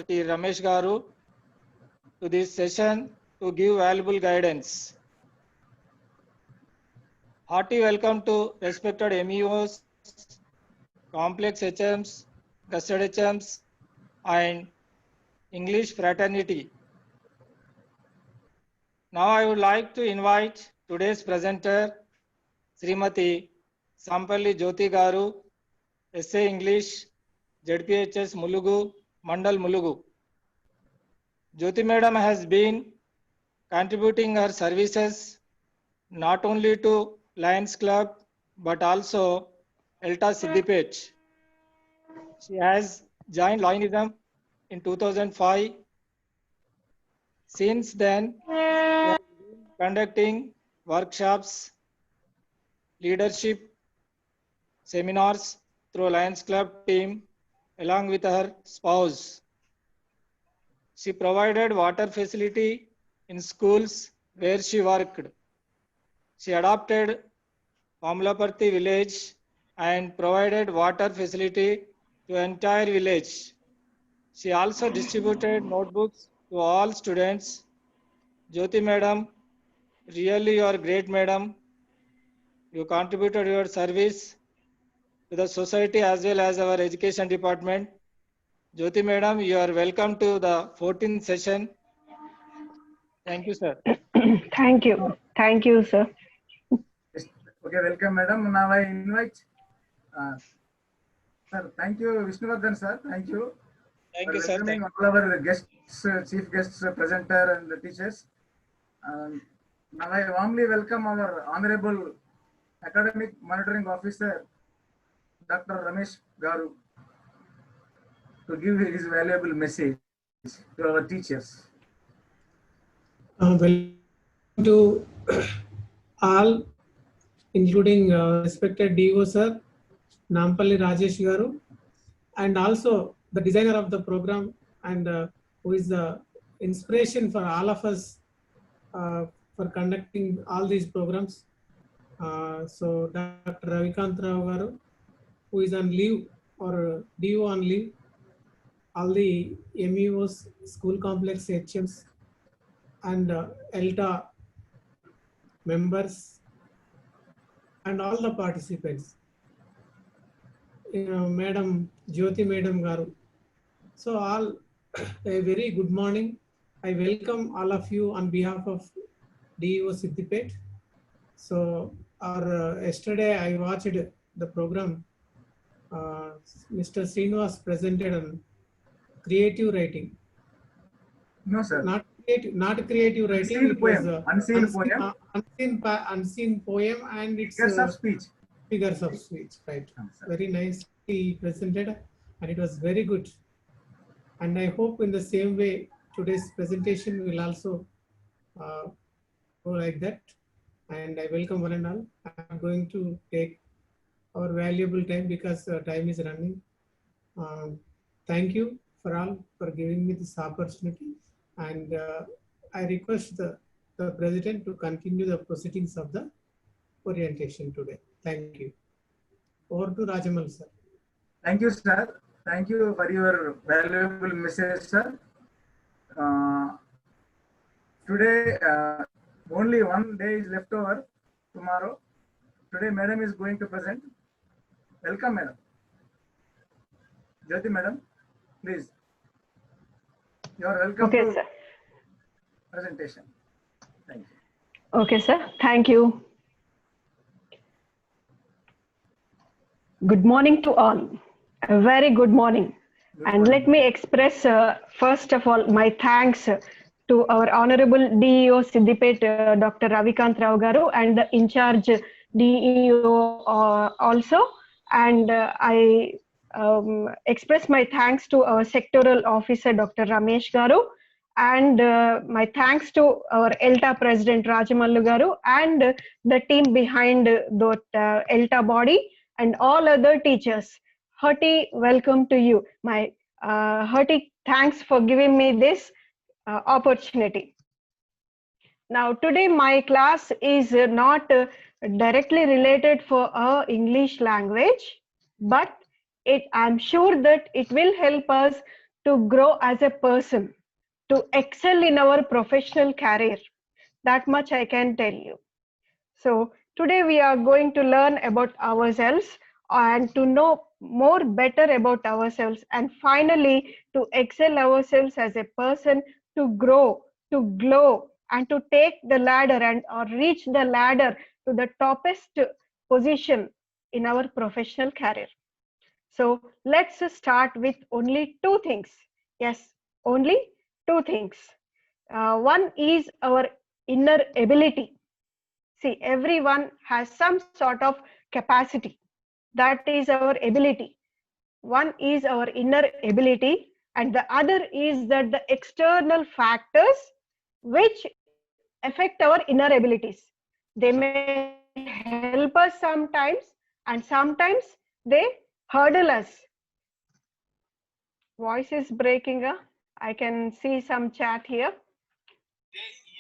T. Ramesh Garu to this session to give valuable guidance. Hearty welcome to respected MEOs, complex HMs, custard HMs, and English fraternity. Now I would like to invite today's presenter, Srimati Sampalli Jyoti Garu, SA English, ZPHS Mulugu, Mandal Mulugu. Jyoti Madam has been contributing her services not only to Lions Club but also ELTA Siddipet. She has joined Lionism in 2005. Since then, she has been conducting workshops, leadership seminars through Lions Club team along with her spouse. She provided water facility in schools where she worked. She adopted Pamlaparthi village and provided water facility to entire village. She also distributed notebooks to all students. Jyoti Madam, really you are great Madam. You contributed your service to the society as well as our education department. Jyoti Madam, you are welcome to the 14th session. Thank you, sir. Thank you, sir. Okay, welcome, madam. Now I invite, sir. Thank you, Vishnuvardhan, sir. Thank you. Thank for you, sir. welcoming all our guests, chief guests, presenter, and the teachers. Now I warmly welcome our honorable academic monitoring officer, Dr. Ramesh Garu, to give his valuable message to our teachers. Welcome to all, including respected DO sir, Nampalli Rajesh Garu, and also the designer of the program and who is the inspiration for all of us for conducting all these programs. So Dr. Ravikant Rao Garu, who is on leave or DO on leave, all the MEOs, school complex HMs, and ELTA members and all the participants. Madam Jyoti Madam Garu. So all a very good morning. I welcome all of you on behalf of DEO Siddipet. So yesterday I watched the program. Mr. Srinivas presented on creative writing. No, sir. Not creative writing. Unseen poem. Unseen poem. Unseen poem, and it's Figures of speech. Figures of speech, right? Very nicely presented, and it was very good. And I hope in the same way today's presentation will also go like that. And I welcome one and all. I'm going to take our valuable time because time is running. Thank you for all for giving me this opportunity. And I request the president to continue the proceedings of the orientation today. Thank you. Over to Rajamal, sir. Thank you, sir. Thank you for your valuable message, sir. Today, only one day is left over tomorrow. Today, madam is going to present. Welcome, madam. Jyoti, madam, please. You are welcome Okay, to sir. presentation. Thank you. Okay, sir. Thank you. Good morning to all. A very good morning. And let me express, first of all, my thanks to our Honorable DEO Siddipet, Dr. Ravikant Rao Garu, and the in-charge DEO also. And I express my thanks to our sectoral officer, Dr. Ramesh Garu, and my thanks to our ELTA President Rajamallu Garu and the team behind that ELTA body and all other teachers. Hearty welcome to you. My hearty thanks for giving me this opportunity. Now today my class is not directly related for English language, but I'm sure that it will help us to grow as a person, to excel in our professional career. That much I can tell you. So today we are going to learn about ourselves and to know more better about ourselves, and finally to excel ourselves as a person, to grow, to glow, and to take the ladder and or reach the ladder to the toppest position in our professional career. So let's start with only two things. Yes, only two things. One is our inner ability. See, everyone has some sort of capacity. That is our ability. One is our inner ability, and the other is that the external factors which affect our inner abilities. They may help us sometimes, and sometimes they hurdle us. Voice is breaking up. I can see some chat here.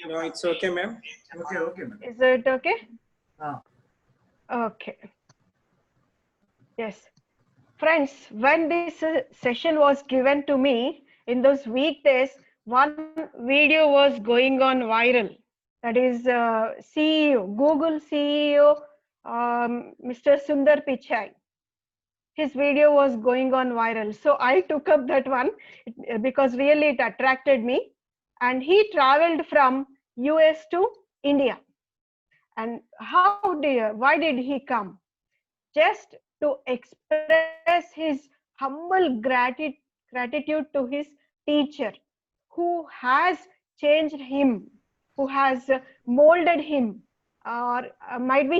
No, it's okay, ma'am. Okay, ma'am. Is it okay? Ah. Okay. Yes. Friends, when this session was given to me, in those weekdays, one video was going on viral. That is CEO, Google CEO, Mr. Sundar Pichai. His video was going on viral. So I took up that one because really it attracted me. And he traveled from US to India. And why did he come? Just to express his humble gratitude to his teacher who has changed him, who has molded him, or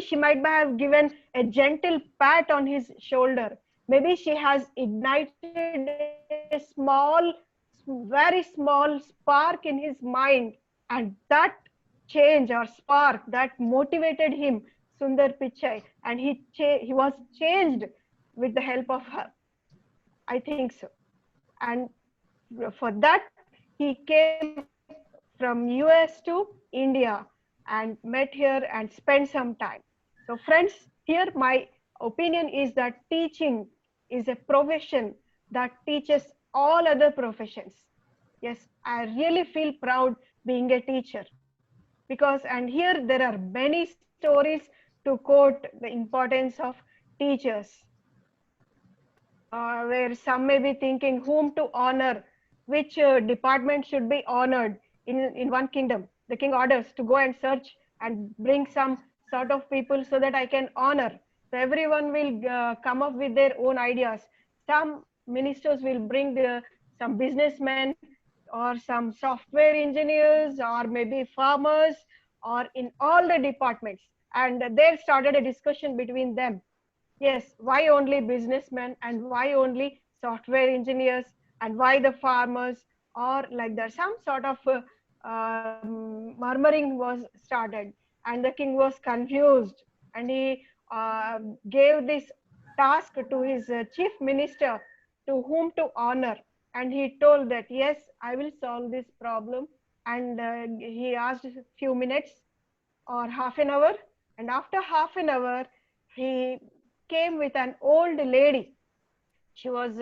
she might have given a gentle pat on his shoulder. Maybe she has ignited a very small spark in his mind, and that change or spark that motivated him, Sundar Pichai, and he was changed with the help of her. I think so. And for that, he came from US to India and met here and spent some time. So friends, here my opinion is that teaching is a profession that teaches all other professions. Yes, I really feel proud being a teacher, because, and here there are many stories to quote the importance of teachers, where some may be thinking whom to honor, which department should be honored in one kingdom. The king orders to go and search and bring some sort of people so that I can honor. So everyone will come up with their own ideas. Some ministers will bring some businessmen or some software engineers or maybe farmers or in all the departments, and they started a discussion between them. Yes, why only businessmen and why only software engineers and why the farmers, or like that. Some sort of murmuring was started, and the king was confused, and he gave this task to his chief minister to whom to honor. And he told that, yes, I will solve this problem. And he asked a few minutes or half an hour. And after half an hour, he came with an old lady. She was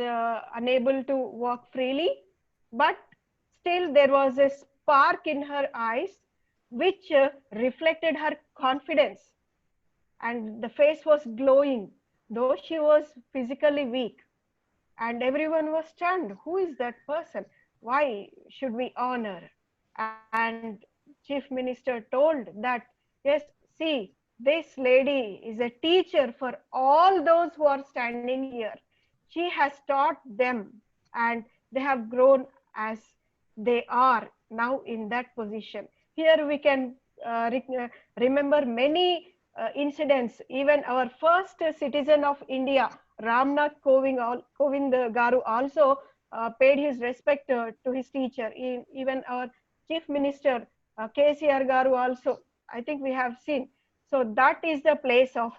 unable to walk freely, but still there was a spark in her eyes which reflected her confidence, and the face was glowing, though she was physically weak. And everyone was stunned. Who is that person? Why should we honor? And chief minister told that, yes, see, this lady is a teacher for all those who are standing here. She has taught them, and they have grown as they are now in that position. Here we can remember many incidents. Even our first citizen of India, Ramnath Kovind Garu, also paid his respect to his teacher. Even our chief minister, KCR Garu, also, I think we have seen. So that is the place of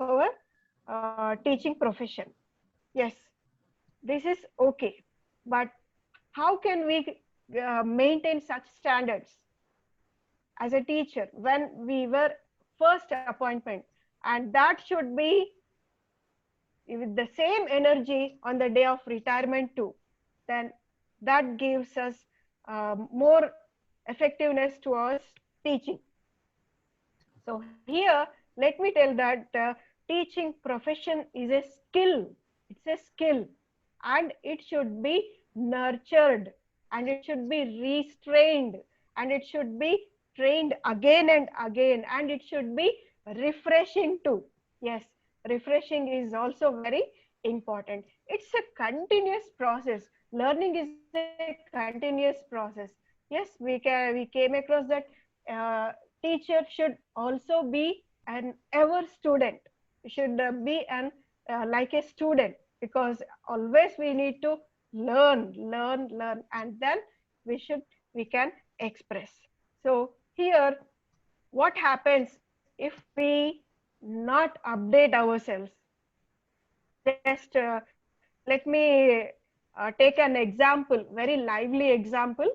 our teaching profession. Yes, this is okay. But how can we maintain such standards as a teacher when we were first appointment? And that should be with the same energy on the day of retirement too. Then that gives us more effectiveness towards teaching. So here, let me tell that teaching profession is a skill. It's a skill, and it should be nurtured, and it should be restrained, and it should be trained again and again, and it should be refreshing too. Yes, refreshing is also very important. It's a continuous process. Learning is a continuous process. Yes, we came across that teacher should also be an ever student, should be an like a student, because always we need to learn, and then we can express. So here, what happens if we not update ourselves? Just let me take an example, very lively example,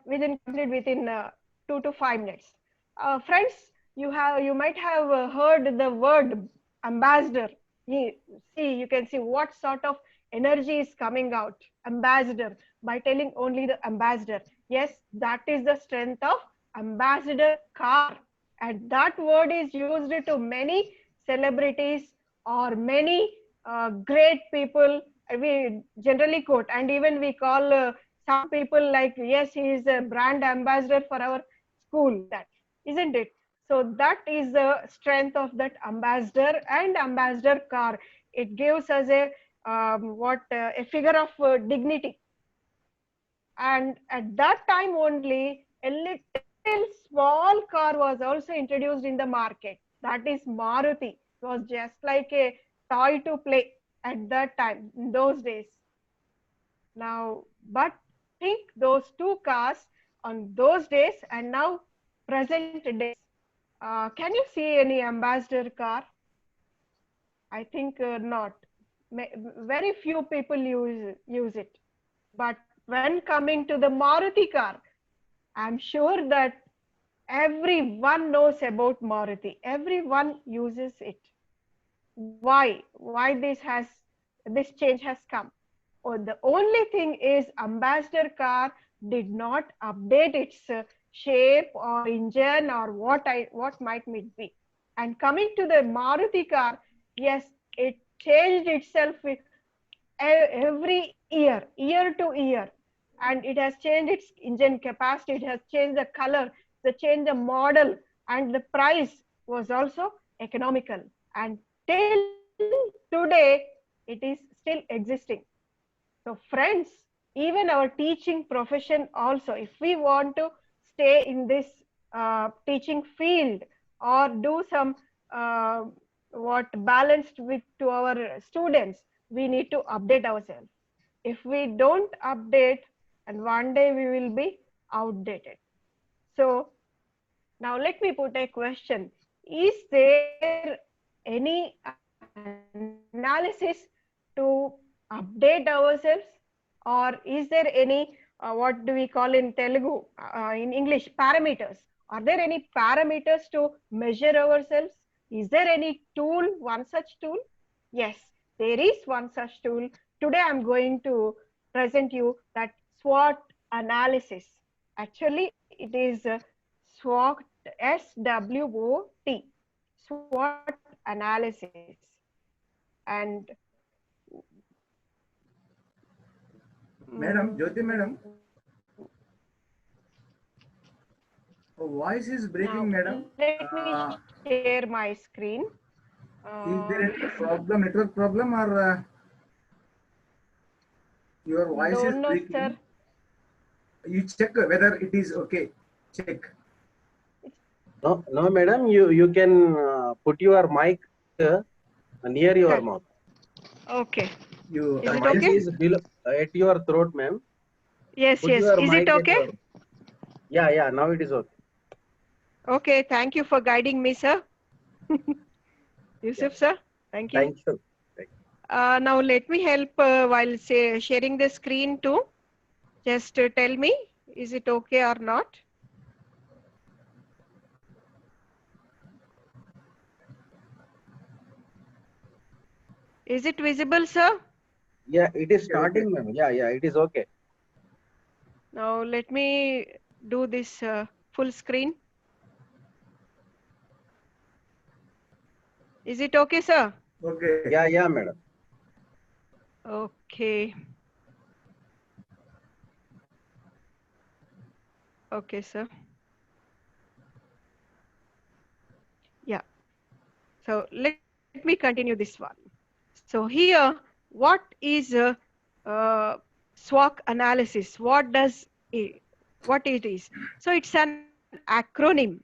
within 2 to 5 minutes. Friends, you might have heard the word ambassador. You can see what sort of energy is coming out. Ambassador, by telling only the ambassador. Yes, that is the strength of ambassador car, and that word is used to many celebrities or many great people. We generally quote, and even we call some people like, yes, he is a brand ambassador for our school, like that, isn't it? So that is the strength of that ambassador and ambassador car. It gives us a a figure of dignity. And at that time only, a little small car was also introduced in the market. That is Maruti. It was just like a toy to play at that time, in those days. Now, but think those two cars on those days and now present days. Can you see any ambassador car? I think not. Very few people use it. But when coming to the Maruti car, I'm sure that everyone knows about Maruti. Everyone uses it. Why? Why this change has come? Oh, the only thing is ambassador car did not update its shape or engine or what might it be. And coming to the Maruti car, yes, it changed itself with every year to year, and it has changed its engine capacity, it has changed the color, the change the model, and the price was also economical, and till today it is still existing. So friends, even our teaching profession also, if we want to stay in this teaching field or do some what balanced with to our students, we need to update ourselves. If we don't update, and one day we will be outdated. So now let me put a question. Is there any analysis to update ourselves, or is there any what do we call in Telugu, in English, parameters? Are there any parameters to measure ourselves? Is there any tool, one such tool? Yes, there is one such tool. Today I'm going to present you that SWOT analysis. Actually, it is SWOT, SWOT, SWOT analysis. And Madam, Jyoti madam, her voice is breaking, now madam. let me share my screen. Is there any problem, network problem, or your voice is Don't know, breaking? sir. You check whether it is okay. Check. No, madam. You can put your mic near your Okay. mouth. Okay. You Is The it mic okay? is below at your throat, ma'am. Yes, Put yes. your Is mic it at okay? your. Yeah. Now it is okay. Okay. Thank you for guiding me, sir. Yusuf, sir. Thank you. Thank you. Now let me help while sharing the screen too. Just tell me, is it okay or not? Is it visible, sir? Yeah, it is Okay, starting, ma'am. Yeah, yeah, it is okay. Now let me do this full screen. Is it okay, sir? Okay. Yeah, yeah, madam. Okay. Okay, sir. Yeah. So let me continue this one. So here, what is SWOT analysis? What it is? So it's an acronym.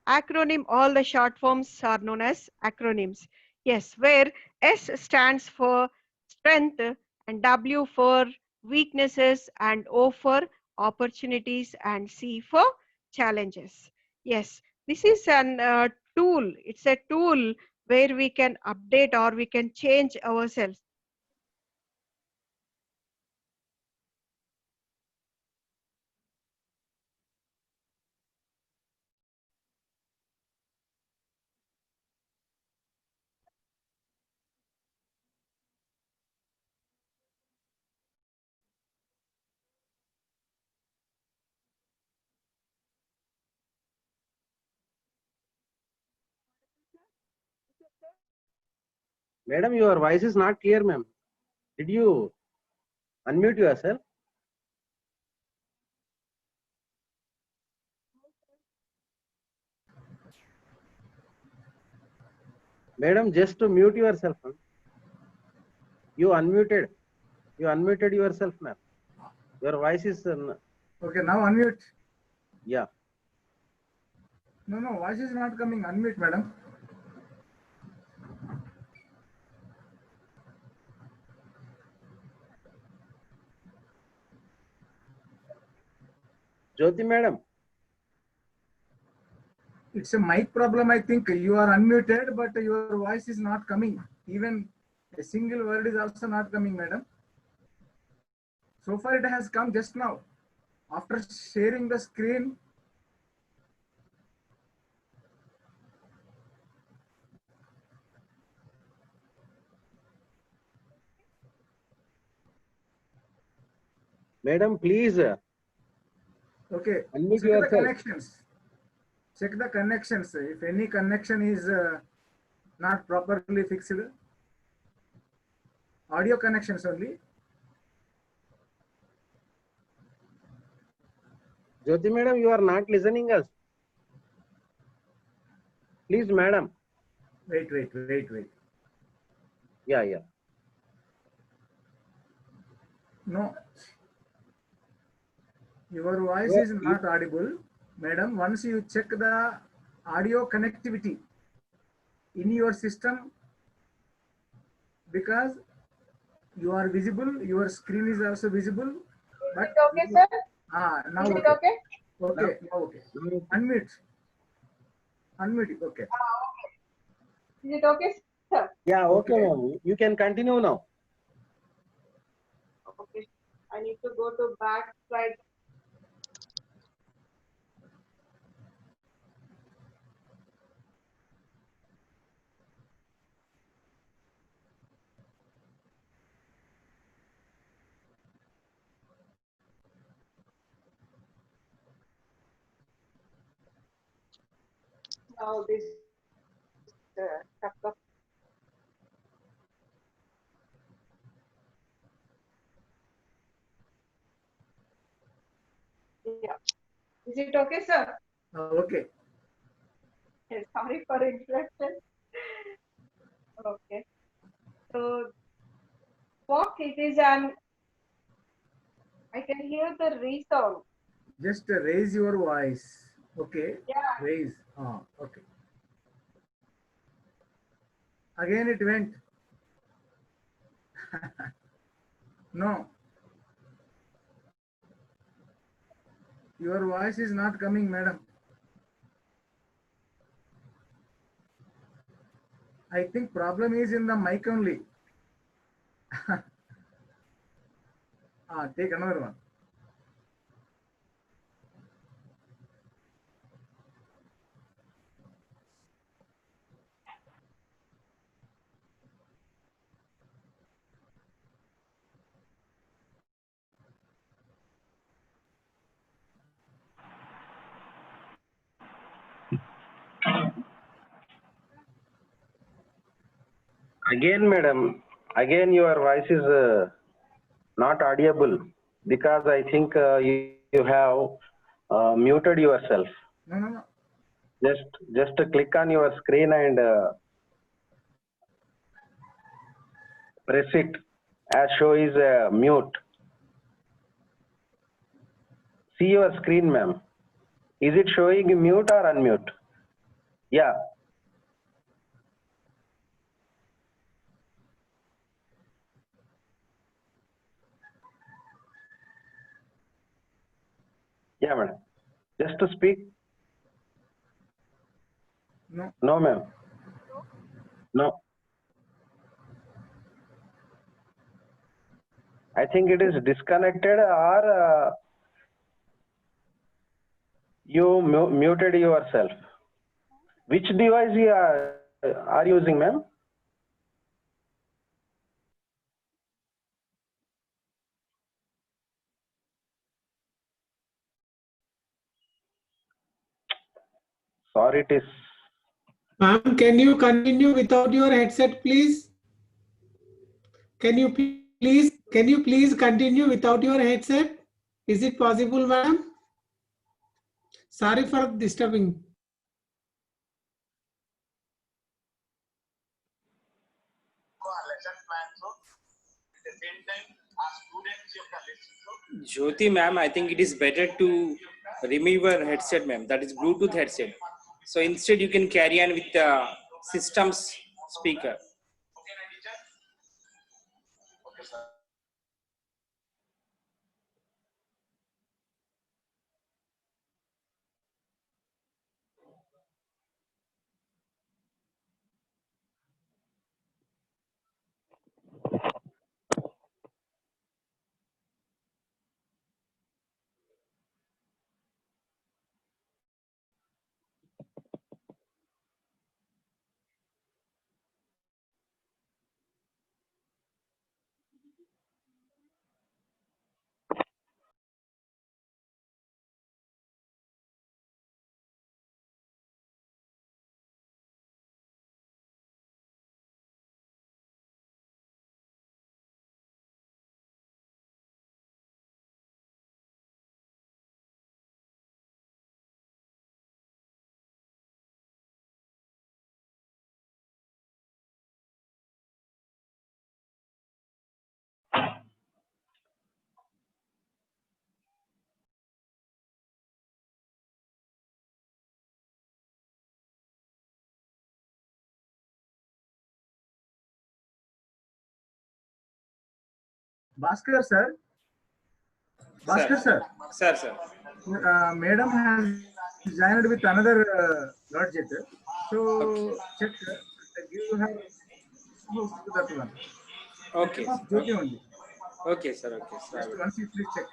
Acronym, all the short forms are known as acronyms. Yes, where S stands for strength and W for weaknesses and O for opportunities and C for challenges. Yes, this is an tool. It's a tool where we can update or we can change ourselves. Madam, your voice is not clear, ma'am. Did you unmute yourself? Madam, just to mute yourself, ma'am. You unmuted. You unmuted yourself, ma'am. Your voice is, Okay, now unmute. yeah. No, no, voice is not coming. Unmute, madam. Jyoti, madam. It's a mic problem, I think. You are unmuted, but your voice is not coming. Even a single word is also not coming, madam. So far, it has come just now. After sharing the screen, Madam, please okay, unmute check the yourself. connections. Check the connections. If any connection is not properly fixed, audio connections only. Jyoti, madam, you are not listening us. Please, madam. Wait. Yeah, yeah. No, your voice You- is not audible, madam. Once you check the audio connectivity in your system, because you are visible, your screen is also visible, but Okay, sir. now Is it okay. okay? Okay, now okay. Unmute. Unmute. Okay. Okay. Is it okay, sir? Yeah, okay, Okay. ma'am. You can continue now. Okay. I need to go to back slide. Now this stuck up. Yeah. Is it okay, sir? Okay. Sorry for interruption. Okay. So walk it is an I can hear the resound. Just raise your voice. Okay. Yeah. Raise. Okay. Again it went. No. Your voice is not coming, madam. I think problem is in the mic only. Take another one. Again, madam, again your voice is not audible because I think you have muted yourself. No. Just click on your screen and press it as show is mute. See your screen, ma'am. Is it showing mute or unmute? Yeah. Yeah, madam. Just to speak. No. No, ma'am. No. I think it is disconnected or you muted yourself. Which device you are using, ma'am? Sorry, it is. Ma'am, can you continue without your headset, please? Can you please continue without your headset? Is it possible, ma'am? Sorry for disturbing. Jyoti ma'am, I think it is better to remove your headset, ma'am. That is Bluetooth headset. So instead, you can carry on with the system's speaker. Bhaskar sir. Bhaskar sir. Sir. Madam has joined with another project. So check. Give her to that one. Okay. Jyoti only. Okay, sir. Okay, sir. Just once you please check.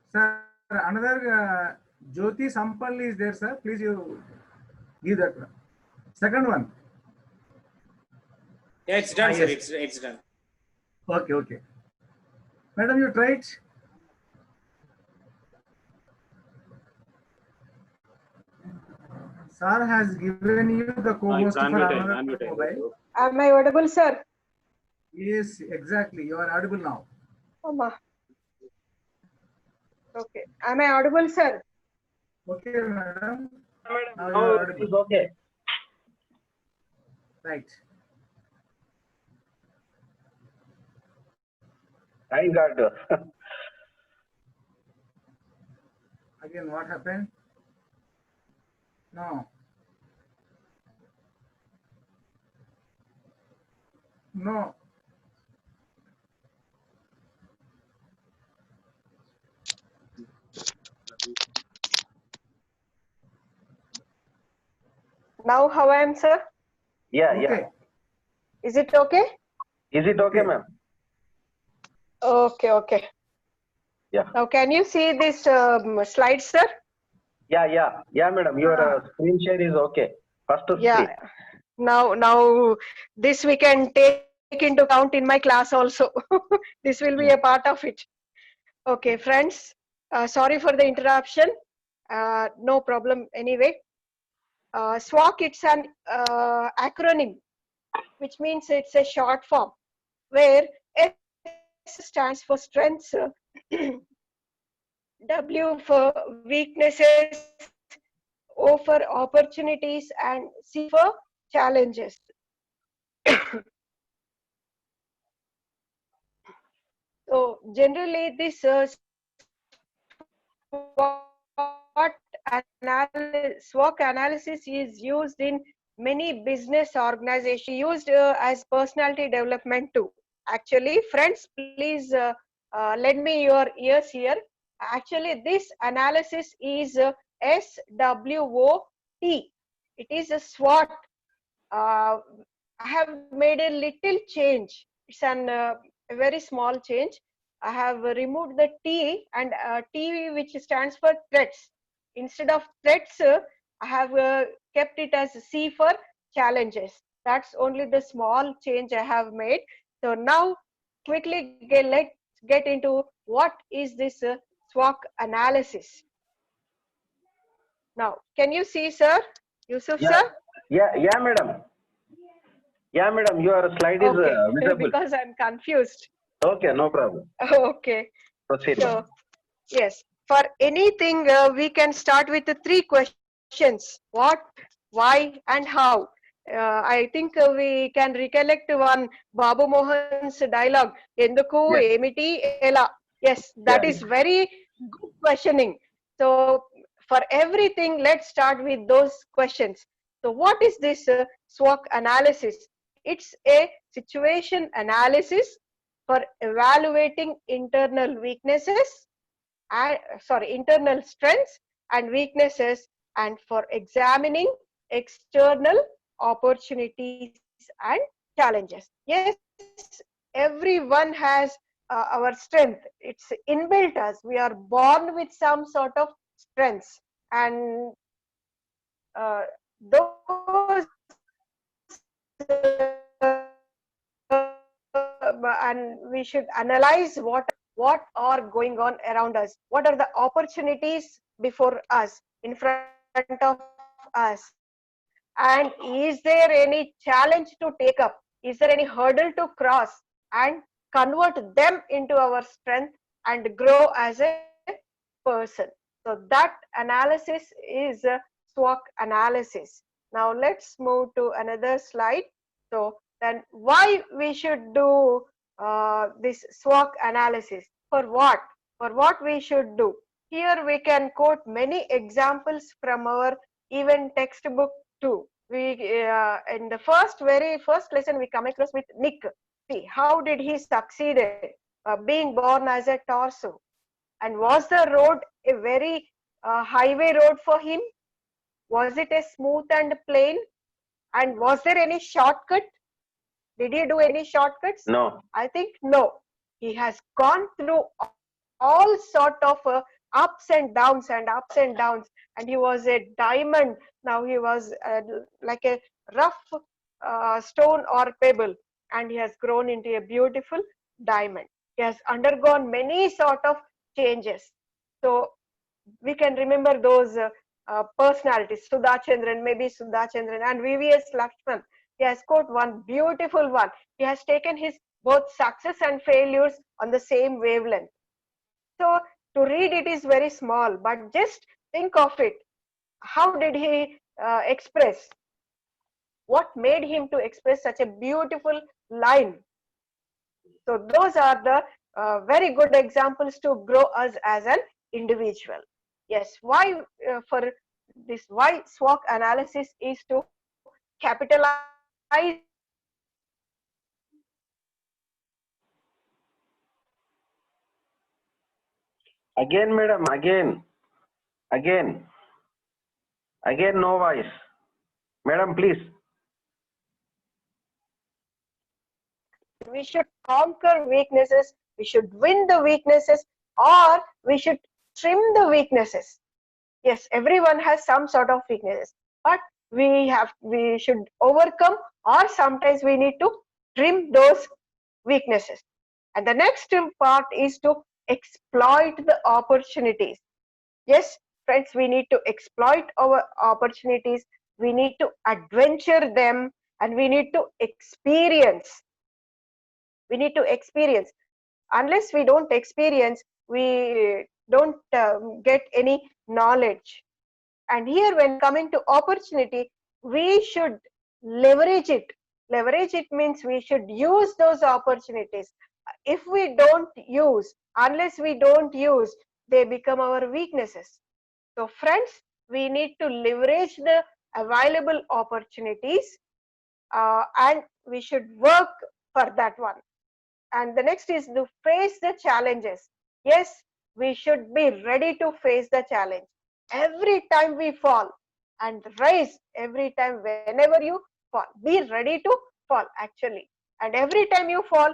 Sir, another Jyoti Sampal is there, sir. Please you give that one. Second one. Yeah, it's done, sir. Yes. It's done. Okay. Madam, you tried. Sir has given you the co-host for another mobile. Am I audible, sir? Yes, exactly. You are audible now. Okay. Am I audible, sir? Okay, madam. Now you No, are it is audible. okay. Right. Thank God. Again, what happened? No. Now how I am, sir? Yeah. Is it okay? Is it okay, Okay. ma'am? Okay. Yeah. Now can you see this slide, sir? Yeah, madam. Your screen share is okay. First screen. Yeah. Now this we can take into account in my class also. This will be a part of it. Okay, friends, sorry for the interruption. No problem anyway. SWOC, it's an acronym, which means it's a short form, where S stands for strengths, W for weaknesses, O for opportunities, and C for challenges. So generally this SWOT analysis is used in many business organizations, used as personality development too. Actually, friends, please lend me your ears here. Actually, this analysis is SWOT. It is a SWOT. I have made a little change. It's a very small change. I have removed the T and T, which stands for threats. Instead of threats, I have kept it as C for challenges. That's only the small change I have made. So now quickly let's get into what is this SWOT analysis. Now, can you see, sir? Yusuf, Yeah, sir? yeah, madam. Yeah, madam, your slide is Okay, visible. because I'm confused. Okay, no problem. Okay, Proceed. so yes, for anything we can start with the 3 questions: what, why, and how. I think we can recollect one Babu Mohan's dialogue, Enduku, Yes. Emiti, Ela. Yes, that Yeah, is very good questioning. So for everything, let's start with those questions. So what is this SWOT analysis? It's a situation analysis for evaluating internal weaknesses, internal strengths and weaknesses, and for examining external opportunities and challenges. Yes, everyone has our strength. It's inbuilt us. We are born with some sort of strengths, and those and we should analyze what are going on around us, what are the opportunities before us, in front of us, and is there any challenge to take up, is there any hurdle to cross, and convert them into our strength and grow as a person. So that analysis is a SWOT analysis. Now let's move to another slide. So then why we should do this SWOT analysis? For what? For what we should do? Here we can quote many examples from our even textbook too. We in the very first lesson we come across with Nick. See, how did he succeed being born as a torso? And was the road a very highway road for him? Was it a smooth and plain? And was there any shortcut? Did he do any shortcuts? No. I think no. He has gone through all sort of ups and downs and ups and downs, and he was a diamond. Now he was like a rough stone or pebble, and he has grown into a beautiful diamond. He has undergone many sort of changes. So we can remember those personalities, Sudha Chandran, maybe Sudha Chandran, and VVS Lakshman. He has quote one beautiful one. He has taken his both success and failures on the same wavelength. So to read it is very small, but just think of it. How did he express? What made him to express such a beautiful line? So those are the very good examples to grow us as an individual. Yes, why for this, why SWOT analysis is to capitalize. Again, madam, again, no voice. Madam, please. We should conquer weaknesses, we should win the weaknesses, or we should trim the weaknesses. Yes, everyone has some sort of weaknesses, but we should overcome, or sometimes we need to trim those weaknesses. And the next part is to exploit the opportunities. Yes, friends, we need to exploit our opportunities. We need to adventure them, and we need to experience. We need to experience. Unless we don't experience, we don't get any knowledge. And here, when coming to opportunity, we should leverage it. Leverage it means we should use those opportunities. If we don't use, unless we don't use, they become our weaknesses. So friends, we need to leverage the available opportunities, and we should work for that one. And the next is to face the challenges. Yes, we should be ready to face the challenge. Every time we fall, and rise every time. Whenever you fall, be ready to fall actually. And every time you fall,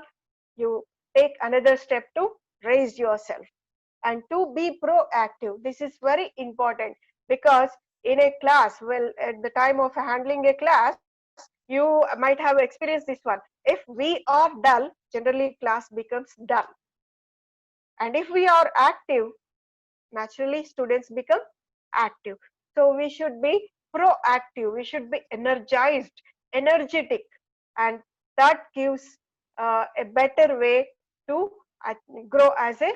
you take another step to raise yourself. And to be proactive, this is very important, because in a class, well, at the time of handling a class, you might have experienced this one. If we are dull, generally class becomes dull. And if we are active, naturally students become active. So we should be proactive, we should be energized, energetic, and that gives a better way to grow as a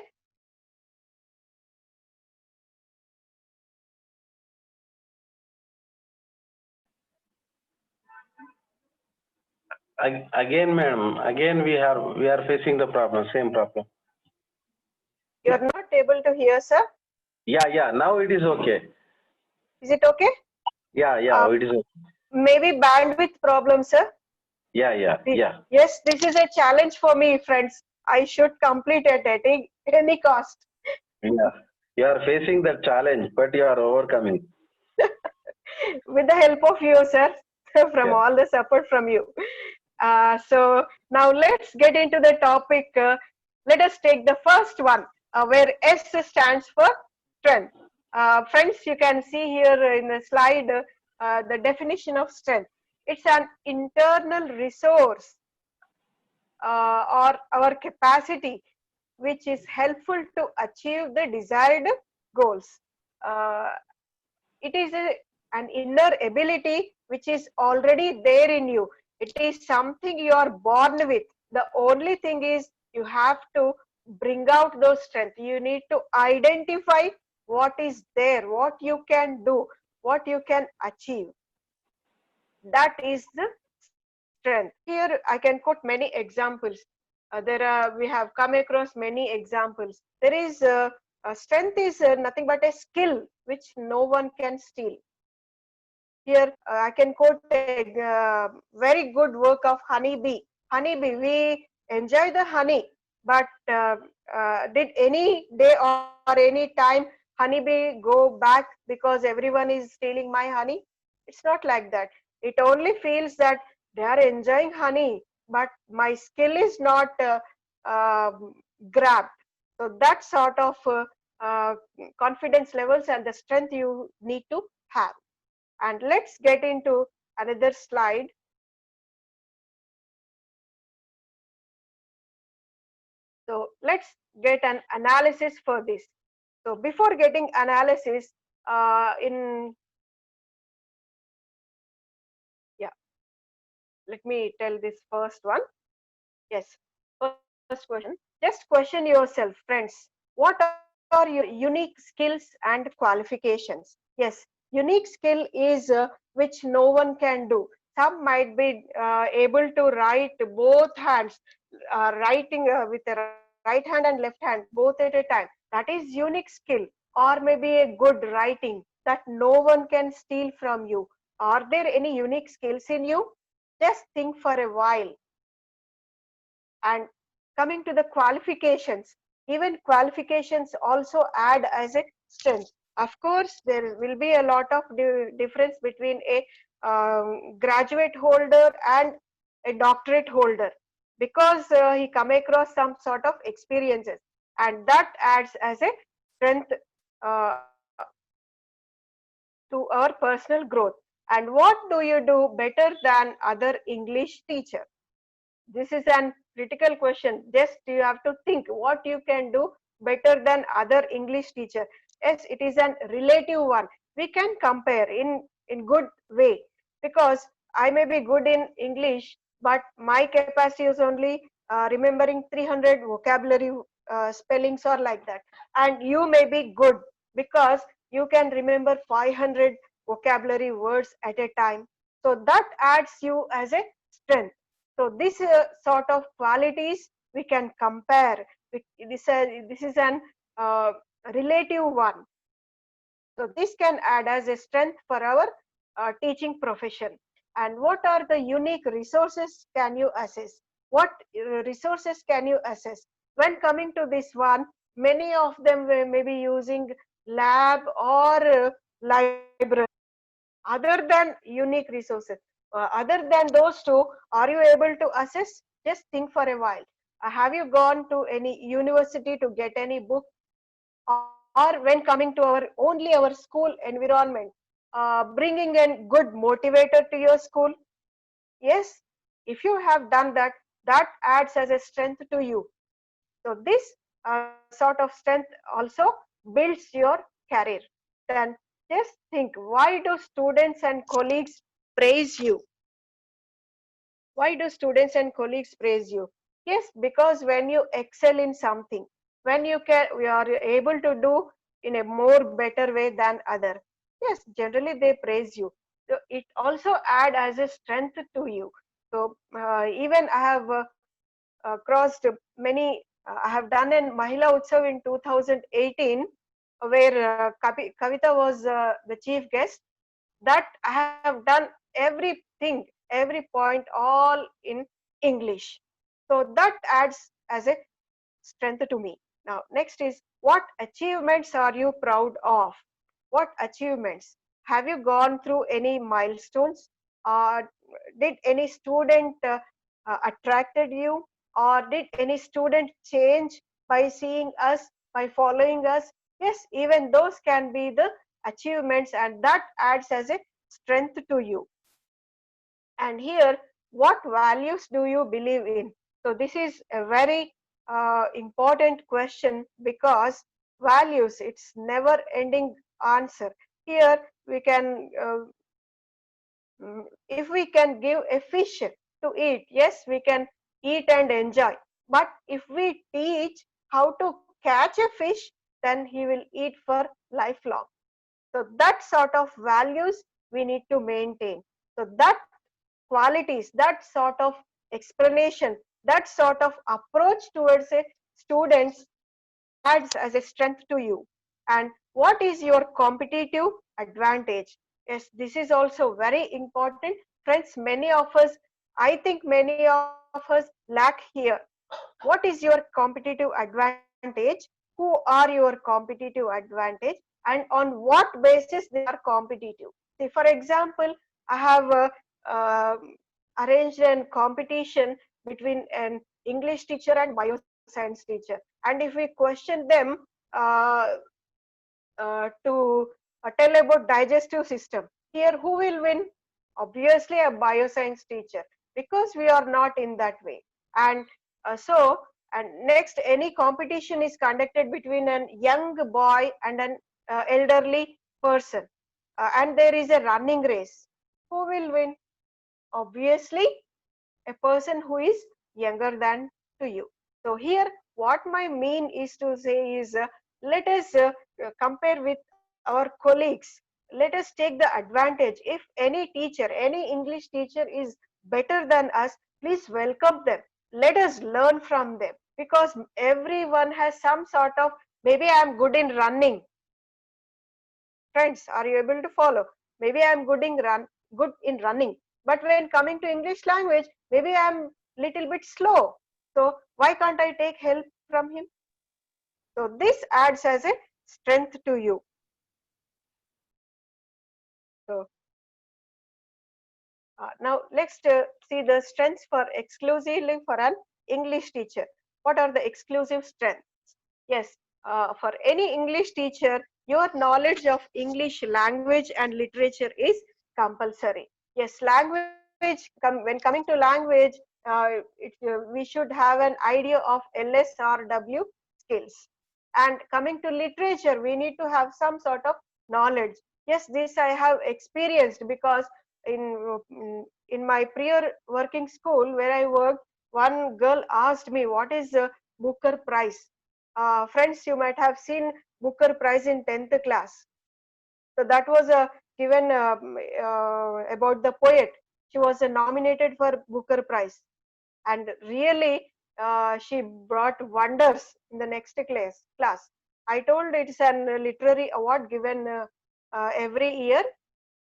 Again, madam, again we are facing the problem, same problem. You are not able to hear, sir? Yeah, now it is okay. Is it okay? Yeah, it is okay. Maybe bandwidth problem, sir? Yeah. Yes, this is a challenge for me, friends. I should complete it at any cost. Yeah, you are facing that challenge, but you are overcoming. With the help of you, sir, from Yeah. all the support from you. So now let's get into the topic. Let us take the first one, where S stands for strength. Friends, you can see here in the slide the definition of strength. It's an internal resource or our capacity which is helpful to achieve the desired goals. It is an inner ability which is already there in you. It is something you are born with. The only thing is you have to bring out those strengths. You need to identify what is there, what you can do, what you can achieve. That is the strength. Here I can quote many examples. We have come across many examples. There is strength is nothing but a skill which no one can steal. Here I can quote a very good work of honeybee. Honeybee, we enjoy the honey, but did any day or any time honeybee go back because everyone is stealing my honey? It's not like that. It only feels that they are enjoying honey, but my skill is not grabbed. So that sort of confidence levels and the strength you need to have. And let's get into another slide. So let's get an analysis for this. So before getting analysis, let me tell this first one. Yes, first question. Just question yourself, friends. What are your unique skills and qualifications? Yes, unique skill is which no one can do. Some might be able to write both hands, writing with the right hand and left hand, both at a time. That is unique skill. Or maybe a good writing that no one can steal from you. Are there any unique skills in you? Just think for a while. And coming to the qualifications, even qualifications also add as a strength. Of course, there will be a lot of difference between a graduate holder and a doctorate holder, because he come across some sort of experiences, and that adds as a strength uh, to our personal growth. And what do you do better than other English teacher? This is an critical question. Just you have to think what you can do better than other English teacher. Yes, it is an relative one. We can compare in good way, because I may be good in English, but my capacity is only remembering 300 vocabulary spellings or like that, and you may be good because you can remember 500 vocabulary words at a time. So that adds you as a strength. So this sort of qualities we can compare. This is an relative one. So this can add as a strength for our teaching profession. And what are the unique resources can you assess? What resources can you assess? When coming to this one, many of them may be using lab or library. Other than unique resources, other than those two, are you able to assess? Just think for a while. Have you gone to any university to get any book? Or when coming to our school environment, bringing in good motivator to your school? Yes, if you have done that, that adds as a strength to you. So this sort of strength also builds your career. Then just think, why do students and colleagues praise you? Why do students and colleagues praise you? Yes, because when you excel in something, when you are able to do in a more better way than other, yes, generally they praise you. So it also add as a strength to you. So even I have crossed many. I have done in Mahila Utsav in 2018, where Kavita was the chief guest. That I have done everything, every point, all in English. So that adds as a strength to me. Now, next is, what achievements are you proud of? What achievements? Have you gone through any milestones? Did any student attracted you? Or did any student change by seeing us, by following us? Yes, even those can be the achievements, and that adds as a strength to you. And here, what values do you believe in? So this is a very important question, because values, it's never ending answer. Here we can if we can give a fish to eat, yes, we can eat and enjoy. But if we teach how to catch a fish, then he will eat for lifelong. So that sort of values we need to maintain. So that qualities, that sort of explanation, that sort of approach towards a students adds as a strength to you. And what is your competitive advantage? Yes, this is also very important. Friends, many of us, I think many of us lack here. What is your competitive advantage? Who are your competitive advantage? And on what basis they are competitive? See, for example, I have arranged a competition between an English teacher and bioscience teacher. And if we question them uh, to tell about digestive system, here who will win? Obviously a bioscience teacher, because we are not in that way. And and next, any competition is conducted between a young boy and an elderly person, and there is a running race. Who will win? Obviously a person who is younger than to you. So here what my mean is to say is, let us compare with our colleagues. Let us take the advantage. If any teacher, any English teacher is better than us, please welcome them. Let us learn from them, because everyone has some sort of, maybe I am good in running. Friends, are you able to follow? Maybe I am good in running, but when coming to English language, maybe I am little bit slow. So why can't I take help from him? So this adds as a strength to you. So now let's see the strengths for exclusively for an English teacher. What are the exclusive strengths? Yes, for any English teacher, your knowledge of English language and literature is compulsory. Yes, language, when coming to language, we should have an idea of LSRW skills. And coming to literature, we need to have some sort of knowledge. Yes, this I have experienced because in my prior working school where I worked, one girl asked me, what is the Booker Prize? Friends, you might have seen Booker Prize in 10th class. So that was given about the poet. She was nominated for Booker Prize, and really she brought wonders in the next class. I told it's an literary award given every year,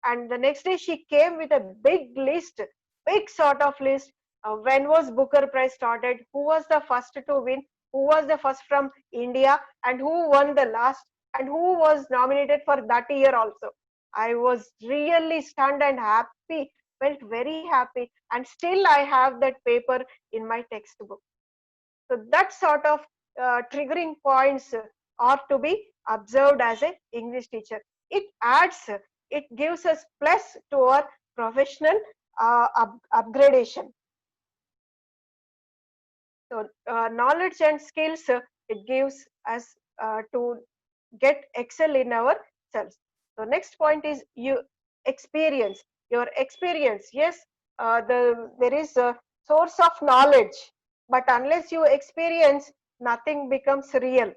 and the next day she came with a big list, big sort of list. When was Booker Prize started? Who was the first to win? Who was the first from India? And who won the last? And who was nominated for that year also? I was really stunned and happy, felt very happy, and still I have that paper in my textbook. So that sort of triggering points are to be observed as an English teacher. It adds, it gives us plus to our professional upgradation. So knowledge and skills, it gives us to get excel in ourselves. So next point is you experience, your experience. Yes, there is a source of knowledge, but unless you experience, nothing becomes real,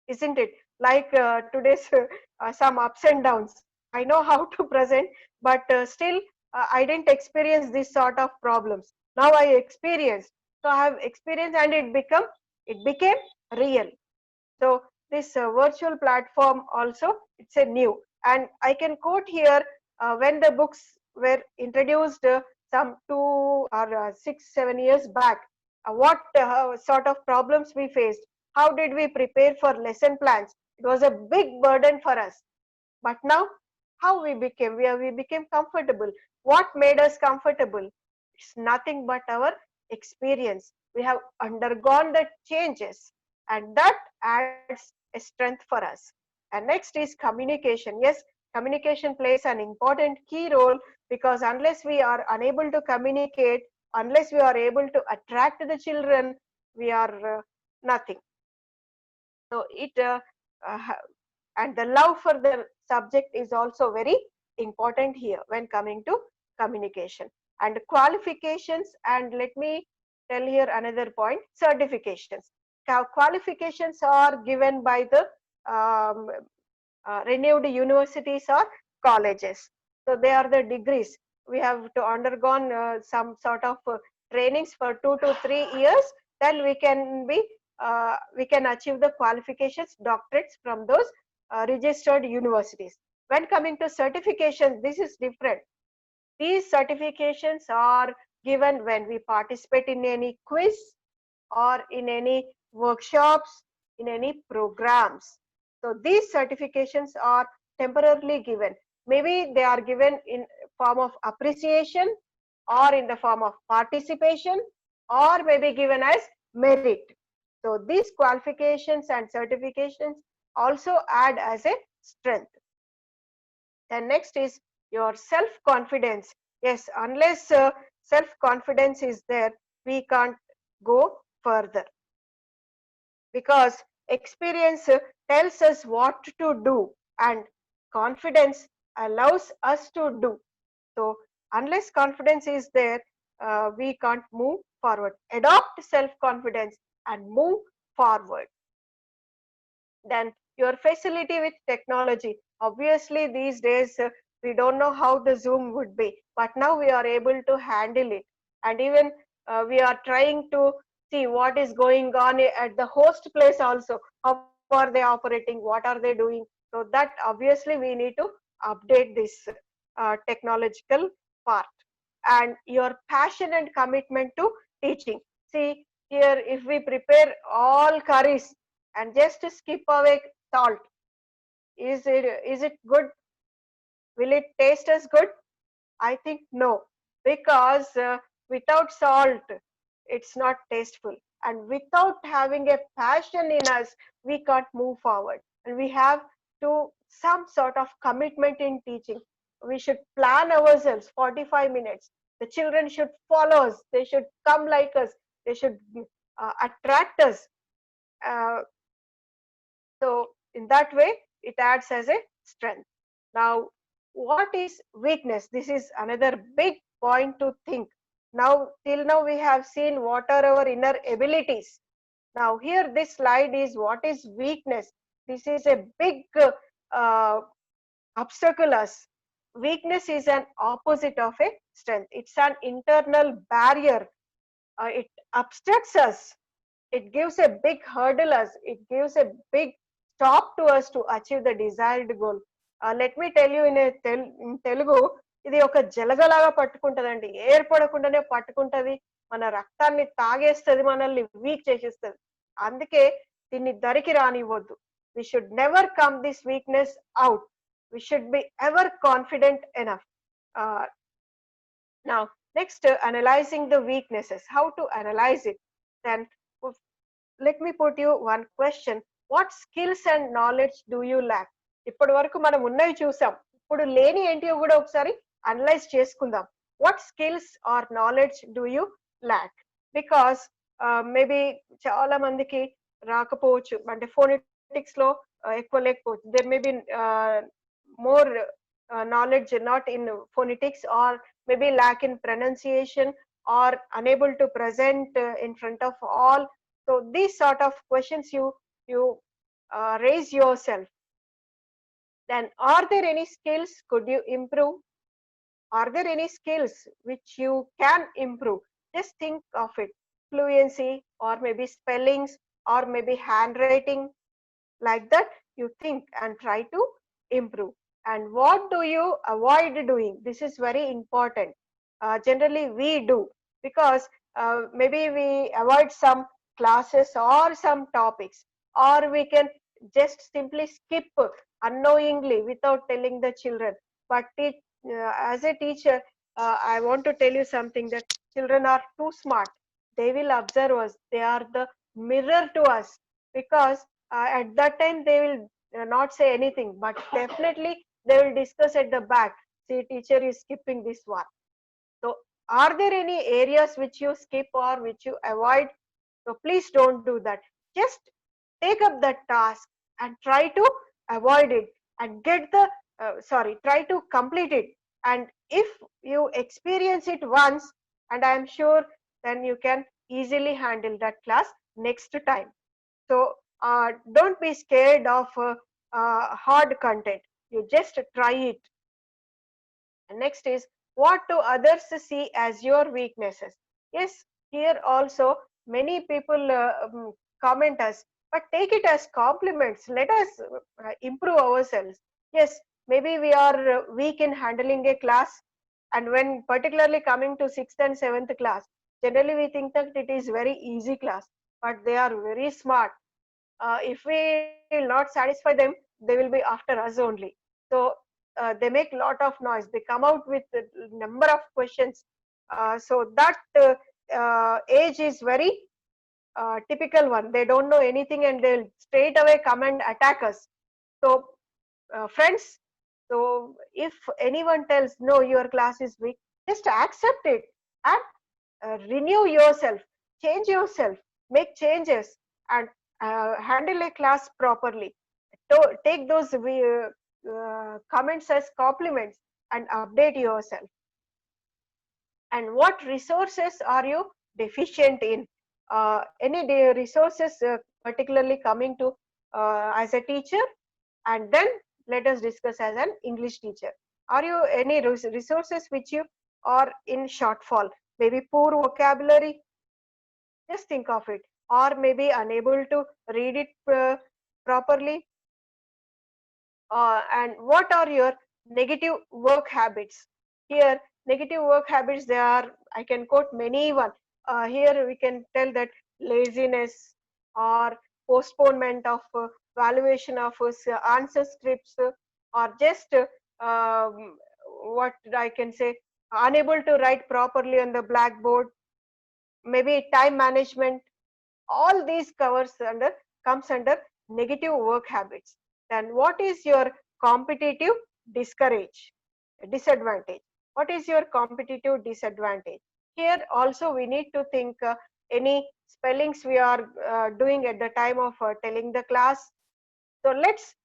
isn't it? Like today's some ups and downs. I know how to present, but still I didn't experience this sort of problems. Now I experienced. So I have experienced, and it became real. So this virtual platform also, it's a new, and I can quote here when the books were introduced some 2 or 6, 7 years back, what sort of problems we faced. How did we prepare for lesson plans? It was a big burden for us. But now, how we became comfortable. What made us comfortable? It's nothing but our experience. We have undergone the changes, and that adds a strength for us. And next is communication. Yes, communication plays an important key role, because unless we are unable to communicate, unless we are able to attract the children, we are nothing. So it uh, and the love for the subject is also very important here when coming to communication. And qualifications, and let me tell here another point, certifications. Qualifications are given by the renowned universities or colleges. So they are the degrees. We have to undergone some sort of trainings for 2 to 3 years, then we can achieve the qualifications, doctorates from those registered universities. When coming to certifications, this is different. These certifications are given when we participate in any quiz or in any workshops, in any programs. So these certifications are temporarily given. Maybe they are given in form of appreciation, or in the form of participation, or maybe given as merit. So these qualifications and certifications also add as a strength. Then next is your self-confidence. Yes, unless self-confidence is there, we can't go further, because experience tells us what to do, and confidence allows us to do. So unless confidence is there, we can't move forward. Adopt self-confidence and move forward. Then your facility with technology. Obviously these days we don't know how the Zoom would be, but now we are able to handle it. And even we are trying to see what is going on at the host place also. How are they operating? What are they doing? So that obviously we need to update this technological part. And your passion and commitment to teaching. See here, if we prepare all curries and just skip away salt, is it good? Will it taste as good? I think no, because without salt it's not tasteful, and without having a passion in us we can't move forward. And we have to some sort of commitment in teaching. We should plan ourselves 45 minutes, The children should follow us. They should come like us. They should attract us. So in that way, it acts as a strength. Now, what is weakness? This is another big point to think. Now, till now we have seen what are our inner abilities. Now here this slide is what is weakness. This is a big obstacle us. Weakness is an opposite of a strength. It's an internal barrier. It obstructs us. It gives a big hurdle us. It gives a big stop to us to achieve the desired goal. Let me tell you in Telugu, ఇది ఒక జలగలాగా పట్టుకుంటదండి, ఏర్పడకుండానే పట్టుకుంటది, మన రక్తాన్ని తాగేస్తుంది, మనల్ని week చేసేస్తుంది. అందుకే దీన్ని దరికి రానివ్వద్దు. We should never come this weakness out. We should be ever confident enough. Now, next, analyzing the weaknesses. How to analyze it? Then, let me put you one question. What skills and knowledge do you lack? ఇప్పటి వరకు మనం ఉన్నవి చూసాం. ఇప్పుడు లేని ఏంటియో కూడా ఒకసారి analyse చేసుకుందాం. What skills or knowledge do you lack? Because maybe చాలా మందికి రాకపోవచ్చు, అంటే ఫోనెటిక్స్ లో ఎక్కువ లేకపోవచ్చు. There may be more knowledge not in phonetics, or maybe lack in pronunciation, or unable to present in front of all. So these sort of questions you raise yourself. Then, are there any skills could you improve? Are there any skills which you can improve? Just think of it. Fluency, or maybe spellings, or maybe handwriting. Like that, you think and try to improve. And what do you avoid doing? This is very important. Generally we do, because maybe we avoid some classes or some topics, or we can just simply skip unknowingly without telling the children. But as a teacher, I want to tell you something, that children are too smart. They will observe us. They are the mirror to us, because at that time they will not say anything, but definitely they will discuss at the back. See, teacher is skipping this one. So are there any areas which you skip or which you avoid? So please don't do that. Just take up that task and try to avoid it, and get the try to complete it. And if you experience it once, and I am sure, then you can easily handle that class next time. So don't be scared of hard content. You just try it. And next is, what do others see as your weaknesses? Yes, here also many people comment us, but take it as compliments. Let us improve ourselves. Yes, maybe we are weak in handling a class, and when particularly coming to 6th and 7th class, generally we think that it is very easy class, but they are very smart. If we will not satisfy them, they will be after us only. So they make lot of noise. They come out with a number of questions. So that age is very typical one. They don't know anything, and they'll straight away come and attack us. So friends, so if anyone tells no, your class is weak, just accept it and renew yourself, change yourself, make changes, and handle a class properly. Take those comments as compliments and update yourself. And what resources are you deficient in? Any resources particularly coming to as a teacher, and then let us discuss as an English teacher. Are you any resources which you are in shortfall? Maybe poor vocabulary, just think of it, or maybe unable to read it properly. And what are your negative work habits? Here, negative work habits, they are, I can quote many one. Here we can tell that laziness, or postponement of valuation of answer scripts, or just what I can say, unable to write properly on the blackboard, maybe time management. All these comes under negative work habits. Then what is your competitive disadvantage? What is your competitive disadvantage? Here also we need to think any spellings we are doing at the time of telling the class. So let's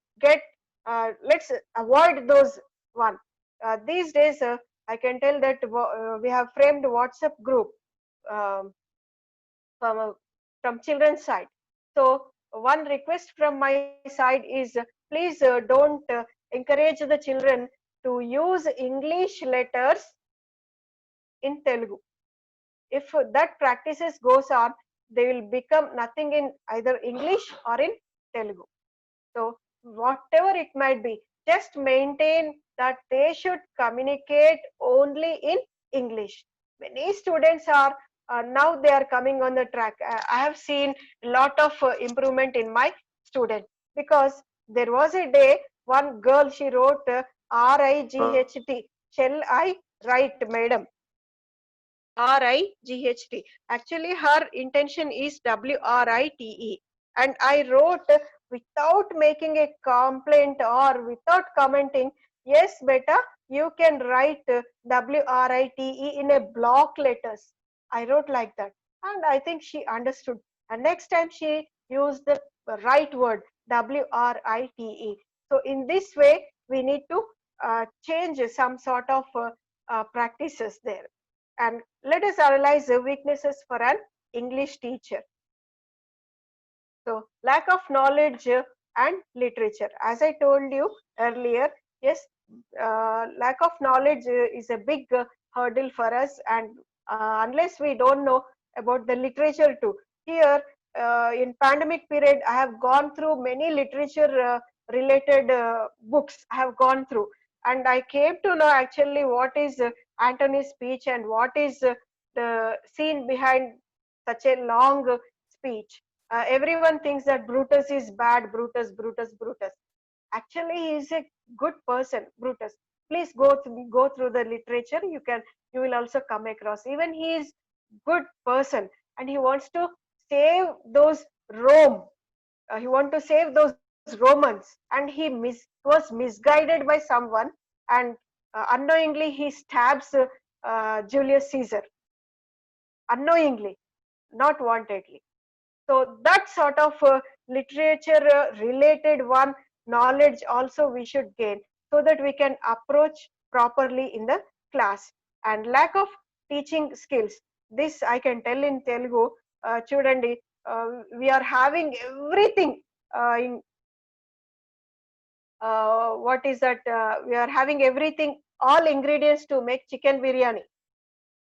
avoid those one. These days I can tell that we have framed WhatsApp group um, from from children's side. So one request from my side is please don't encourage the children to use English letters in Telugu. If that practices goes on, they will become nothing in either English or in Telugu. So whatever it might be, just maintain that they should communicate only in English. Many students are now they are coming on the track. I have seen a lot of improvement in my student, because there was a day one girl, she wrote RIGHT. Shall I write, madam? RIGHT. Actually, her intention is WRITE. And I wrote without making a complaint or without commenting, yes, beta, you can write WRITE in a block letters. I wrote like that. And I think she understood. And next time she used the right word, WRITE. So in this way, we need to change some sort of practices there. And let us analyze the weaknesses for an English teacher. So lack of knowledge and literature. As I told you earlier, yes, lack of knowledge is a big hurdle for us, and unless we don't know about the literature too. Here in pandemic period, I have gone through many literature related books. I have gone through, and I came to know actually what is Antony's speech and what is the scene behind such a long speech. Everyone thinks that Brutus is bad, Brutus. Actually, he is a good person, Brutus. Please go through the literature. You will also come across. Even he is good person, and he wants to save those Rome. He want to save those Romans, and he was misguided by someone, and unknowingly he stabs Julius Caesar. Unknowingly, not wantedly. So that sort of literature related one knowledge also we should gain, so that we can approach properly in the class. And lack of teaching skills, this I can tell in Telugu, chudandi, we are having everything in what is that, we are having everything, all ingredients to make chicken biryani,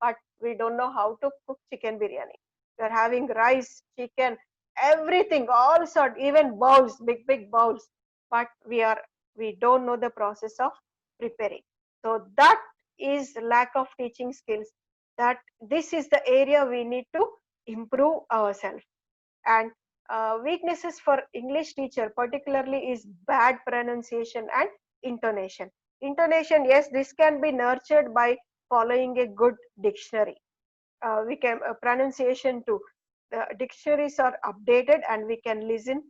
but we don't know how to cook chicken biryani. We are having rice, chicken, everything, all sort, even bowls, big bowls, but we don't know the process of preparing. So that is lack of teaching skills. That this is the area we need to improve ourselves. And weaknesses for English teacher particularly is bad pronunciation and intonation. Intonation, yes, this can be nurtured by following a good dictionary. We can pronunciation too. The dictionaries are updated, and we can listen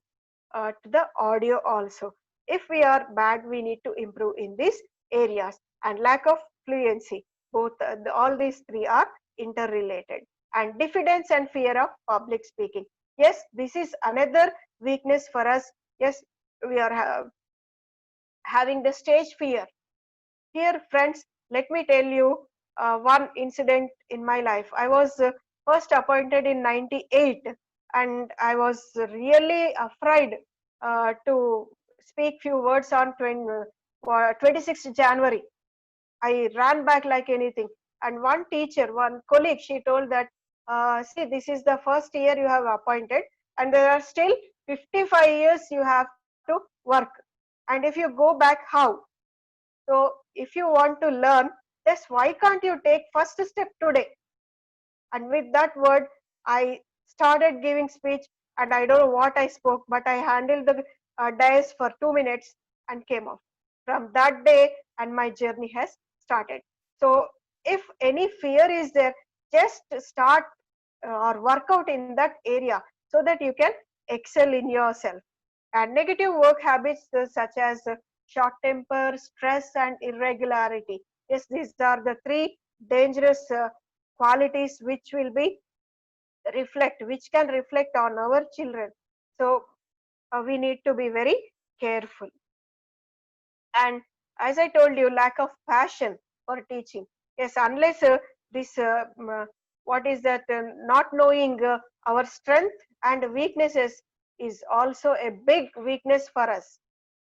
to the audio also. If we are bad, we need to improve in these areas. And lack of fluency, both all these three are interrelated. And diffidence and fear of public speaking. Yes, this is another weakness for us. Yes, we are having the stage fear. Here, friends, let me tell you one incident in my life. I was first appointed in 98, and I was really afraid to speak few words on 26th January. I ran back like anything. And one teacher, one colleague, she told that, see, this is the first year you have appointed, and there are still 55 years you have to work. And if you go back, how? So if you want to learn, just why can't you take first step today? And with that word, I started giving speech, and I don't know what I spoke, but I handled the dais for 2 minutes and came off. From that day, and my journey has started. So if any fear is there, just start or work out in that area, so that you can excel in yourself. And negative work habits such as short temper, stress, and irregularity. Yes, these are the three dangerous qualities which will be which can reflect on our children. So we need to be very careful. And as I told you, lack of passion for teaching. Yes, unless this what is that not knowing our strength and weaknesses is also a big weakness for us.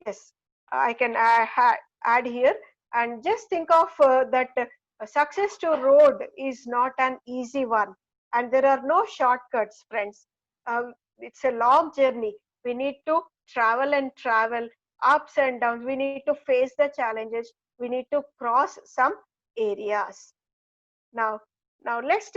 Yes, I can add here, and just think of that success to road is not an easy one, and there are no shortcuts, friends. It's a long journey. We need to travel and travel, ups and downs. We need to face the challenges. We need to cross some areas. Now, next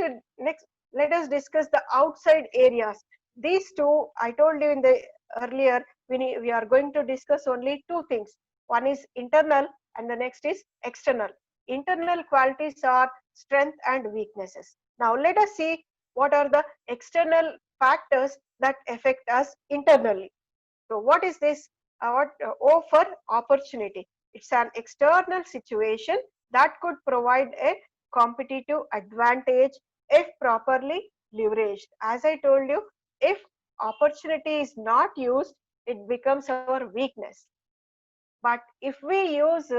let us discuss the outside areas. These two I told you in the earlier. We are going to discuss only two things. One is internal, and the next is external. Internal qualities are strength and weaknesses. Now let us see what are the external factors that affect us internally. So what is this? O for opportunity. It's an external situation that could provide a competitive advantage if properly leveraged. As I told you, if opportunity is not used, it becomes our weakness. But if we use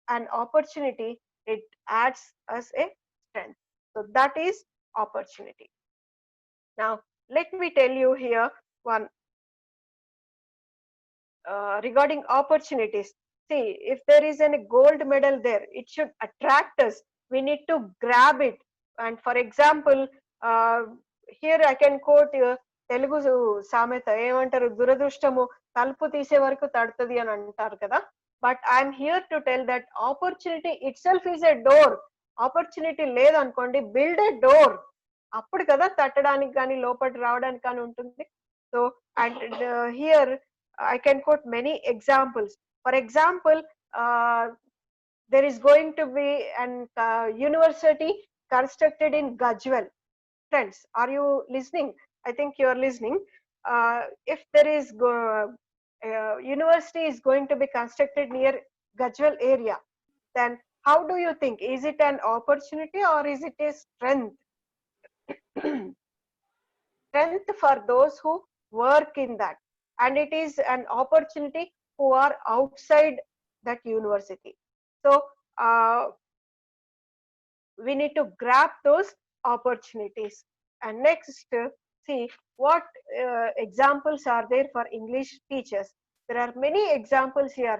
an opportunity, it adds us a strength. So that is opportunity. Now, let me tell you here one regarding opportunities. See, if there is a gold medal there, it should attract us. We need to grab it. And for example, here I can quote Telugu సామెత ఏమంటారు, దురదృష్టము తలుపు తీసే వరకు తడుతుంది అని అంటారు కదా. But I'm here to tell that opportunity it self is a door. Opportunity లేదనుకోండి, build a door. అప్పుడు కదా తట్టడానికి కానీ లోపలికి రావడానికి కానీ ఉంటుంది. So and here I can quote many examples. For example, there is going to be an university constructed in Gajwal. Friends, are you listening? I think you are listening. If there is university is going to be constructed near Gajwal area, then how do you think? Is it an opportunity or is it a strength? Strength for those who work in that, and it is an opportunity who are outside that university. So we need to grab those opportunities. And next, see what examples are there for English teachers. There are many examples here.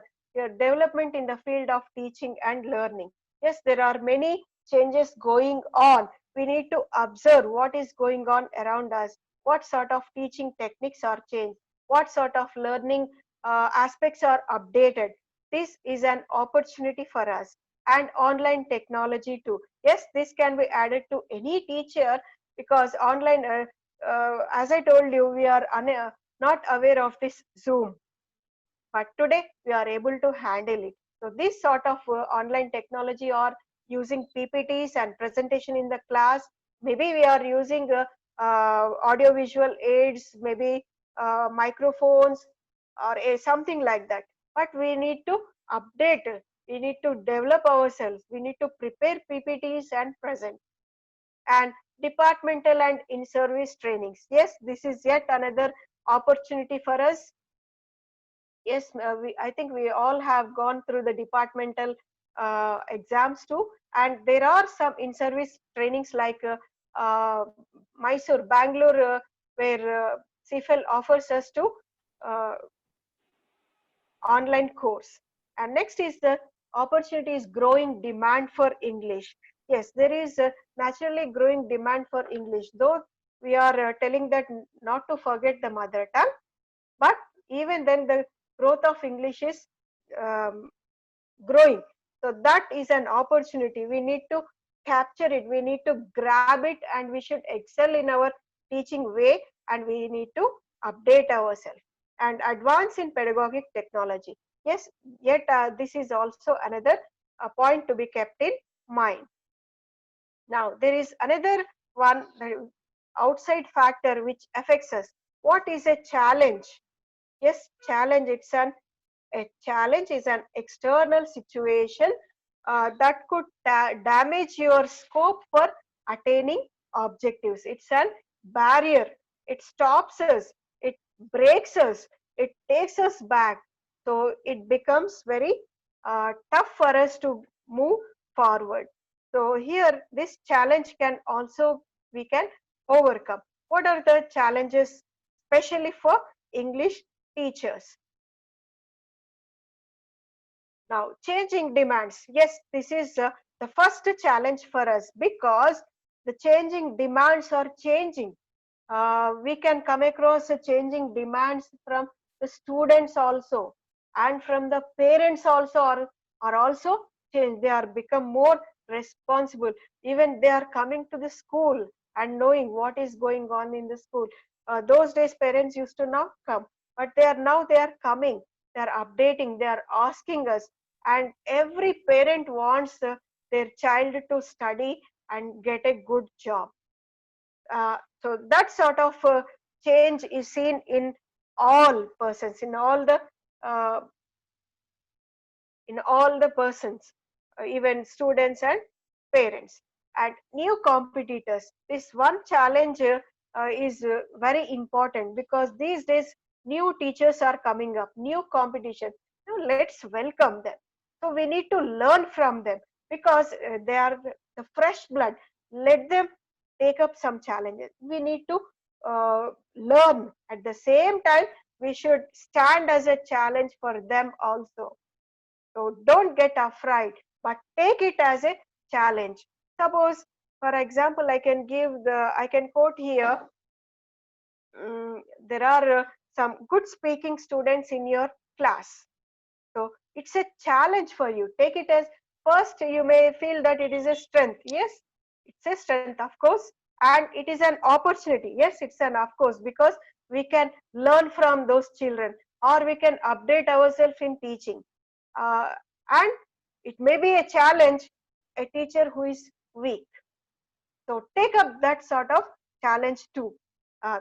Development in the field of teaching and learning. Yes, there are many changes going on. We need to observe what is going on around us. What sort of teaching techniques are changed? What sort of learning aspects are updated? This is an opportunity for us. And online technology too. Yes, this can be added to any teacher, because online, as I told you, we are not aware of this Zoom. But today we are able to handle it. So this sort of online technology, or using PPTs and presentation in the class, maybe we are using audio visual aids, maybe microphones or something like that. But we need to update, we need to develop ourselves, we need to prepare PPTs and present. And departmental and in-service trainings. Yes, this is yet another opportunity for us. Yes, I think we all have gone through the departmental exams too, and there are some in-service trainings like Mysore, Bangalore, where CFL offers us to online course. And next is the opportunity is growing demand for English. Yes, there is a naturally growing demand for English, though we are telling that not to forget the mother tongue, but even then the growth of English is growing. So that is an opportunity. We need to capture it, we need to grab it, and we should excel in our teaching way, and we need to update ourselves and advance in pedagogic technology. Yes, yet this is also another point to be kept in mind. Now there is another one outside factor which affects us. What is a challenge? Yes, challenge, a challenge is an external situation that could damage your scope for attaining objectives. It's an barrier. It stops us. It breaks us. It takes us back. So it becomes very tough for us to move forward. So here, this challenge can also we can overcome. What are the challenges, especially for English teachers? Now, changing demands. Yes, this is the first challenge for us because the changing demands are changing. We can come across changing demands from the students also, and from the parents also are also changed. They are become more responsible. Even they are coming to the school and knowing what is going on in the school. Those days parents used to not come, but they are coming. They are updating. They are asking us, and every parent wants their child to study and get a good job. So that sort of change is seen in all persons, uh, in all the persons, even students and parents. And new competitors. This one challenge is very important because these days new teachers are coming up, new competition. Now let's welcome them. So we need to learn from them because they are the fresh blood. Let them take up some challenges. We need to learn. At the same time, we should stand as a challenge for them also. So don't get afraid, but take it as a challenge. Suppose, for example, I can quote here, there are some good speaking students in your class. So it's a challenge for you. Take it as, first you may feel that it is a strength. Yes, it's a strength, of course, and it is an opportunity. Yes, it's an of course, because we can learn from those children, or we can update ourselves in teaching. Uh, and it may be a challenge, a teacher who is weak. So take up that sort of challenge too.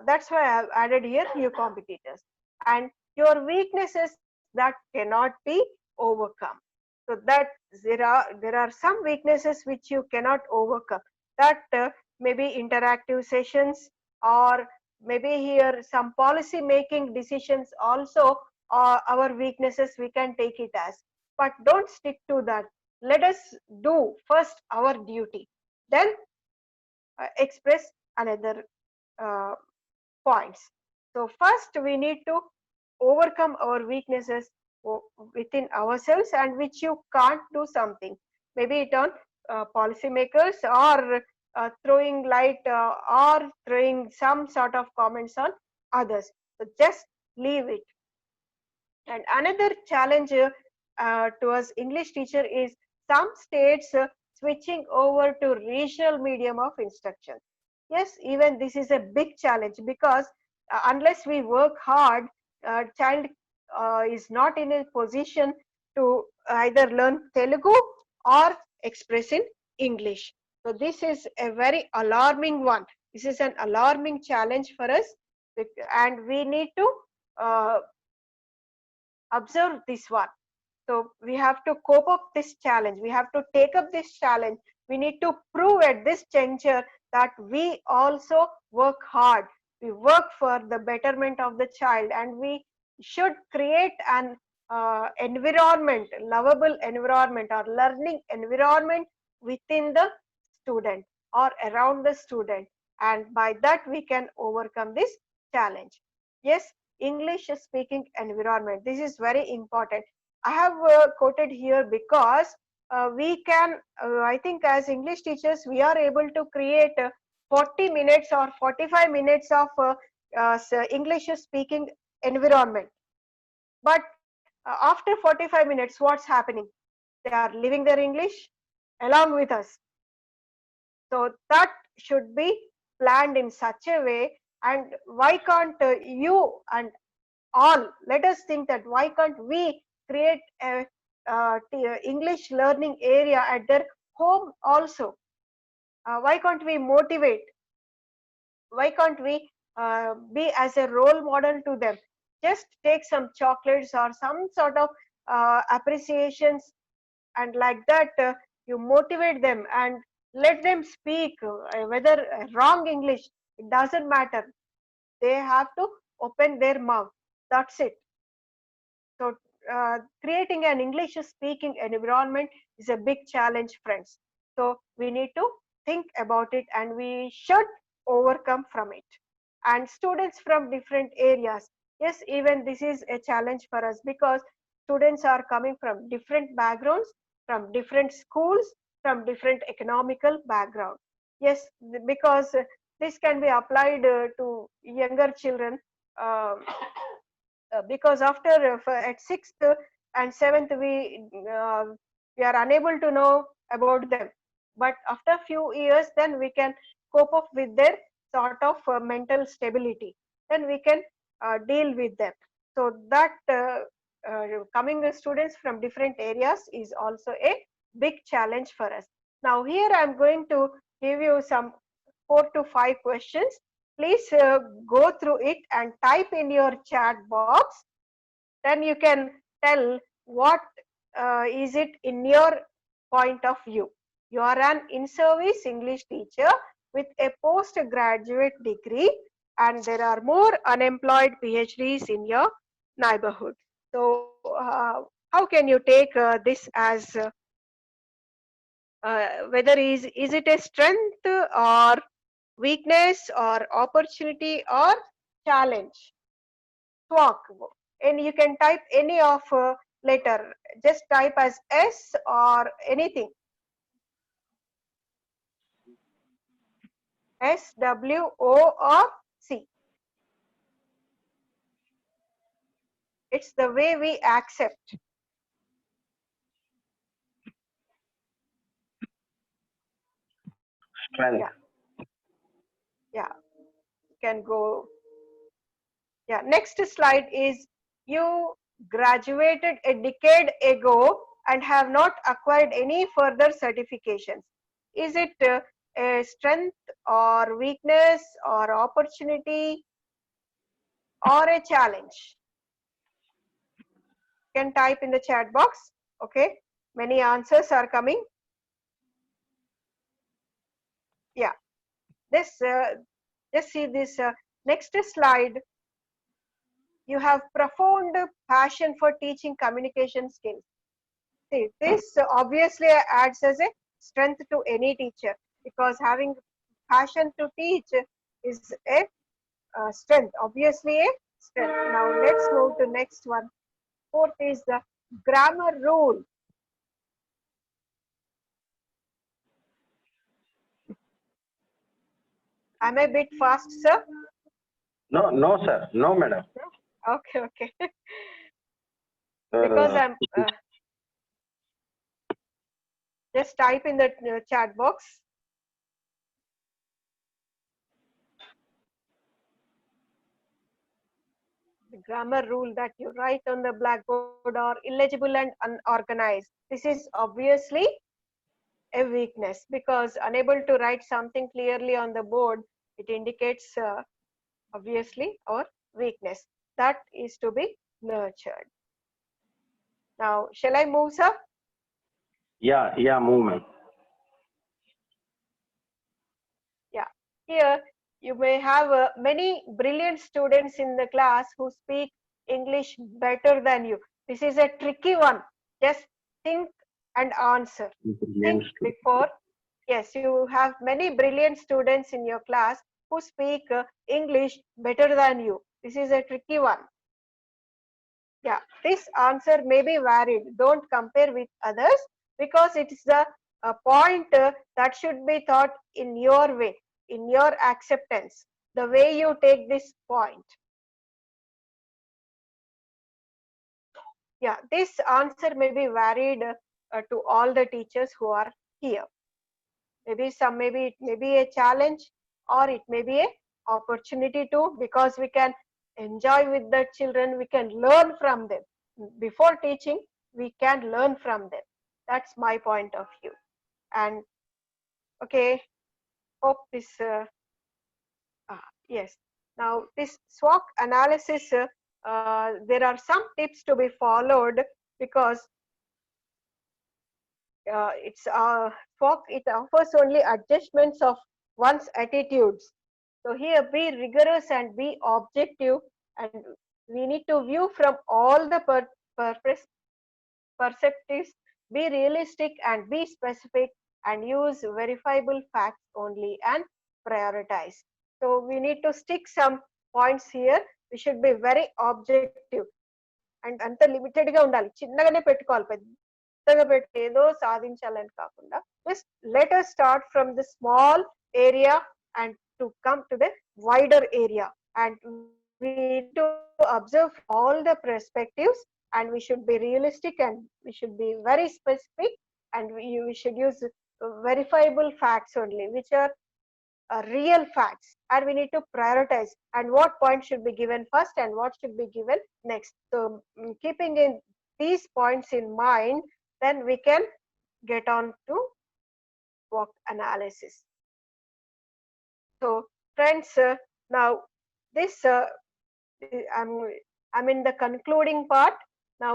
That's why I have added here new competitors and your weaknesses that cannot be overcome. So that there are some weaknesses which you cannot overcome. That maybe interactive sessions, or maybe here some policy making decisions also our weaknesses we can take it as. But don't stick to that. Let us do first our duty. Then express another uh, points. So first we need to overcome our weaknesses within ourselves, and which you can't do something. Maybe it on policymakers, or throwing light or throwing some sort of comments on others. So just leave it. And another challenge to us English teacher is some states switching over to regional medium of instruction. Yes, even this is a big challenge because unless we work hard, child is not in a position to either learn Telugu or express in English. So this is a very alarming one. This is an alarming challenge for us, and we need to uh, observe this one. So we have to cope up this challenge. We have to take up this challenge. We need to prove at this juncture that we also work hard. We work for the betterment of the child, and we should create an environment, lovable environment or learning environment within the student or around the student. And by that we can overcome this challenge. Yes, English speaking environment. This is very important. I have quoted here because we can, I think as English teachers, we are able to create 40 minutes or 45 minutes of English speaking environment. But after 45 minutes, what's happening? They are leaving their English along with us. So that should be planned in such a way. And why can't you and all, let us think that why can't we create a English learning area at their home also? Why can't we motivate? Why can't we be as a role model to them? Just take some chocolates or some sort of appreciations and like that you motivate them and let them speak, whether wrong English, it doesn't matter. They have to open their mouth. That's it. So creating an English speaking environment is a big challenge, friends. So we need to think about it and we should overcome from it. And students from different areas, yes, even this is a challenge for us because students are coming from different backgrounds, from different schools, from different economical background. Yes, because this can be applied to younger children. Because after at 6th and 7th we are unable to know about them, but after few years then we can cope up with their sort of mental stability, then we can deal with them. So that coming students from different areas is also a big challenge for us. Now here I am going to give you some 4 to 5 questions. Please go through it and type in your chat box. Then you can tell what is it in your point of view. You are an in-service English teacher with a postgraduate degree and there are more unemployed PhDs in your neighborhood. So how can you take this as whether is it a strength or weakness or opportunity or challenge? Talk, and you can type any of letter, just type as S or anything, S, W, O or C. It's the way we accept. Strength. Yeah, you can go. Yeah, next slide is you graduated a decade ago and have not acquired any further certifications. Is it a strength or weakness or opportunity or a challenge? You can type in the chat box. Okay, many answers are coming. Yeah, this just see this next slide. You have profound passion for teaching communication skills. See, this obviously adds as a strength to any teacher because having passion to teach is a strength, obviously a strength. Now let's move to next one. Fourth is the grammar rule. Am I a bit fast, sir? No, no, sir. No, madam. Okay, okay. Because I'm just type in the chat box. The grammar rule that you write on the blackboard are illegible and unorganized. This is obviously a weakness because unable to write something clearly on the board, it indicates obviously our weakness. That is to be nurtured. Now, shall I move, sir? Yeah, movement. Yeah, here you may have many brilliant students in the class who speak English better than you. This is a tricky one. Just think and answer. Think before. Yes, you have many brilliant students in your class who speak English better than you. This is a tricky one. Yeah, this answer may be varied. Don't compare with others because it is the point that should be thought in your way, in your acceptance, the way you take this point. Yeah, this answer may be varied to all the teachers who are here. Maybe it may be a challenge or it may be a opportunity too, because we can enjoy with the children, we can learn from them. Before teaching, we can learn from them. That's my point of view. And okay, hope this yes. Now this SWOT analysis, there are some tips to be followed because it offers only adjustments of one's attitudes. So here, be rigorous and be objective, and we need to view from all the perspectives, be realistic and be specific, and use verifiable facts only and prioritize. So we need to stick some points here. We should be very objective and అంత limited గా ఉండాలి, చిన్నగానే పెట్టుకోవాలి, పెద్దగా పెట్టి ఏదో సాధించాలని కాకుండా just let us start from the small area and to come to the wider area, and we need to observe all the perspectives, and we should be realistic and we should be very specific, and we should use verifiable facts only, which are real facts, and we need to prioritize and what point should be given first and what should be given next. So keeping in these points in mind, then we can get on to SWOT analysis. So friends, now this I'm in the concluding part now.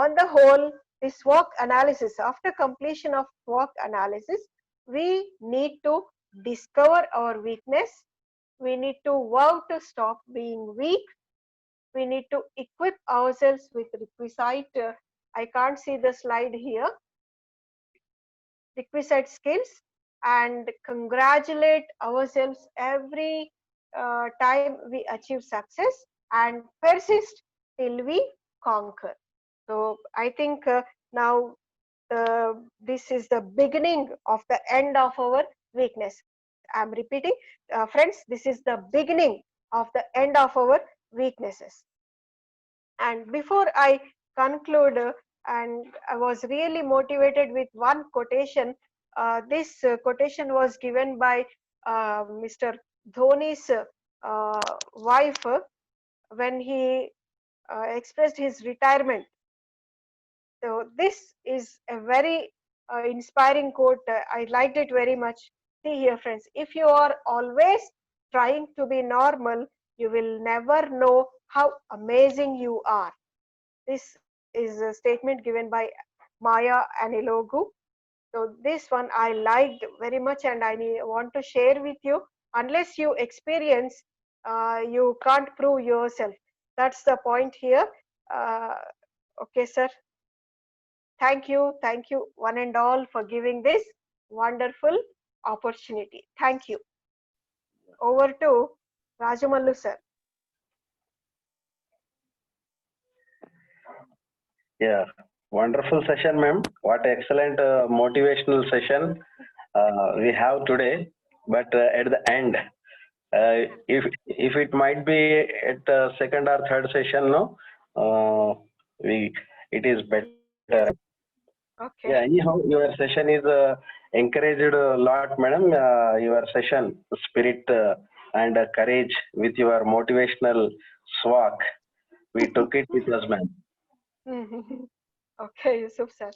On the whole, this SWOT analysis, after completion of SWOT analysis, we need to discover our weakness, we need to vow to stop being weak, we need to equip ourselves with requisite I can't see the slide here, requisite skills, and congratulate ourselves every time we achieve success, and persist till we conquer. So I think now this is the beginning of the end of our weakness. I'm repeating, friends, this is the beginning of the end of our weaknesses. And before I conclude, and I was really motivated with one quotation. This quotation was given by Mr. Dhoni's wife when he expressed his retirement. So this is a very inspiring quote. I liked it very much. See here, friends, if you are always trying to be normal, you will never know how amazing you are. This is a statement given by Maya Angelou. So this one I liked very much, and I want to share with you. Unless you experience, you can't prove yourself. That's the point here. Okay, sir. Thank you, one and all, for giving this wonderful opportunity. Thank you. Over to Rajamallu sir. Yeah, wonderful session, ma'am. What excellent motivational session we have today. But at the end, if it might be at second or third session, no, it is better. Okay. Yeah, anyhow, your session is encouraged a lot, madam. Your session, spirit and courage with your motivational swag, we took it with us, ma'am. Okay, Yusuf sir.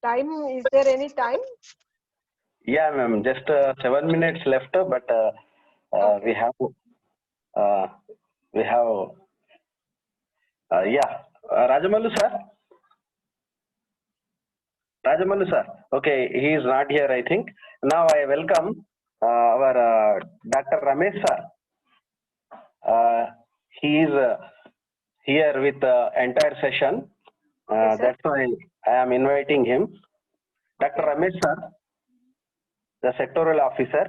Time, is there any time? Yeah, ma'am. Just 7 minutes left, but Okay. we have yeah, Rajamallu sir. Rajamallu sir. Okay, he is not here, I think. Now I welcome our Dr. Ramesh sir. He is here with the entire session. Yes, sir. That's why I am inviting him. Dr. Ramesh sir, the sectoral officer.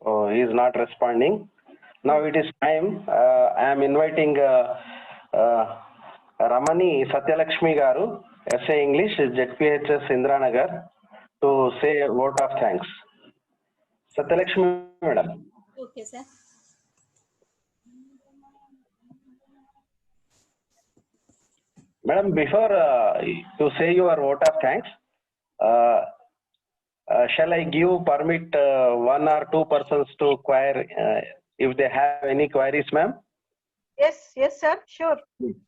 Oh, he is not responding. Now it is time. I am inviting Ramani Satyalakshmi Garu, SA English, ZPHS Indranagar, to say a vote of thanks. Satyalakshmi madam. Okay, sir. Madam, before to say your vote of thanks, shall I give permit one or two persons to query if they have any queries, ma'am? Yes, sir. Sure.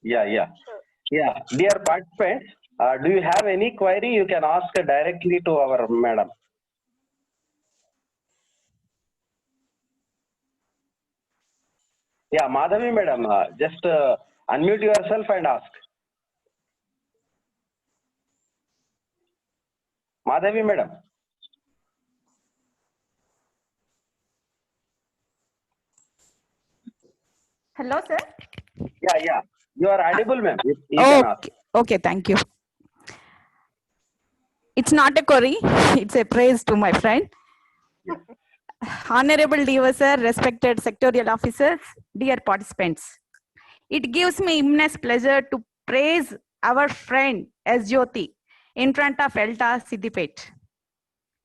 Yeah. Sure. Yeah, dear participants, do you have any query? You can ask directly to our madam. Yeah, Madhavi madam, just unmute yourself and ask. Madhavi madam. Hello, sir. Yeah. You are audible, ma'am. You can ask. Okay, thank you. It's not a query, it's a praise to my friend. Honorable DO sir, respected sectorial officers, dear participants. It gives me immense pleasure to praise our friend S. Jyoti in front of ELTA Siddipet.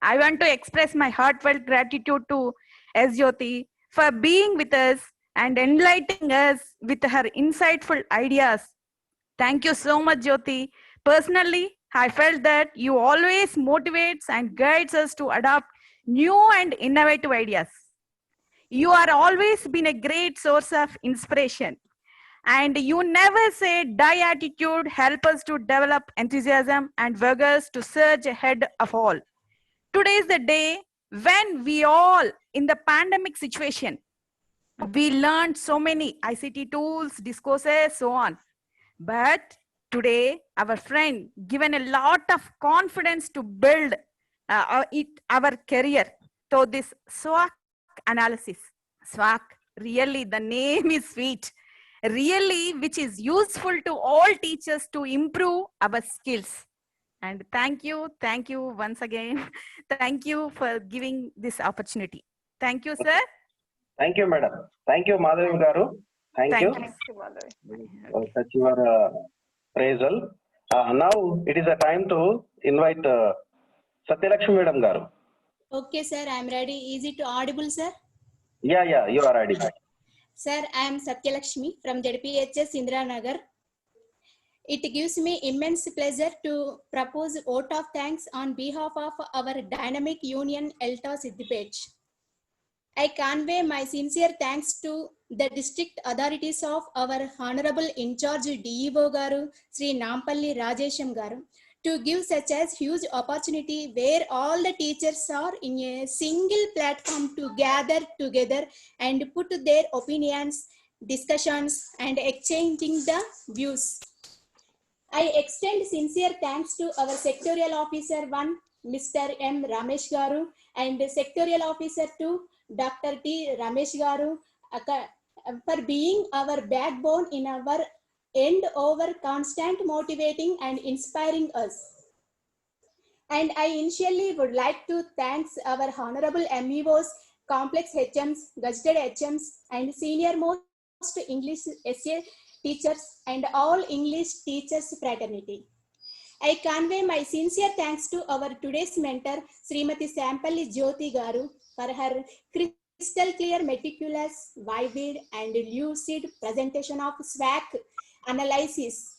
I want to express my heartfelt gratitude to S. Jyoti for being with us and enlightening us with her insightful ideas. Thank you so much, Jyoti. Personally, I felt that you always motivates and guides us to adopt new and innovative ideas. You are always been a great source of inspiration. And you never say die attitude help us to develop enthusiasm and vigor to surge ahead of all. Today is the day when we all in the pandemic situation, we learned so many ICT tools, discourses, so on. But today, our friend given a lot of confidence to build our career. So this SWOT analysis, SWOT, really the name is sweet, really which is useful to all teachers to improve our skills. And thank you once again. Thank you for giving this opportunity. Thank you, sir. Thank you, madam. Thank you, Madhavi garu. Thank you. Such your appraisal. Now it is a time to invite Satyalakshmi madam garu. Okay, sir, I am ready. Is it audible, sir? Yeah, you are ready. Sir, I am Satyalakshmi from ZPHS Indiranagar. It gives me immense pleasure to propose vote of thanks on behalf of our dynamic union ELTA Siddipet. I convey my sincere thanks to the district authorities of our Honorable In-Charge DEO Garu, Sri Nampalli Rajesham Garu, to give such as huge opportunity where all the teachers are in a single platform to gather together and put their opinions, discussions, and exchanging the views. I extend sincere thanks to our sectorial officer 1, Mr. M. Ramesh Garu, and sectorial officer 2, Dr. T. Ramesh Garu, for being our backbone in our end over constant motivating and inspiring us. And I initially would like to thank our honorable MEOs, complex HMs, gazetted HMs, and senior most English SA teachers and all English teachers fraternity. I convey my sincere thanks to our today's mentor, Srimati Sampalli Jyoti Garu, for her crystal clear, meticulous, vivid, and lucid presentation of SWOT analysis.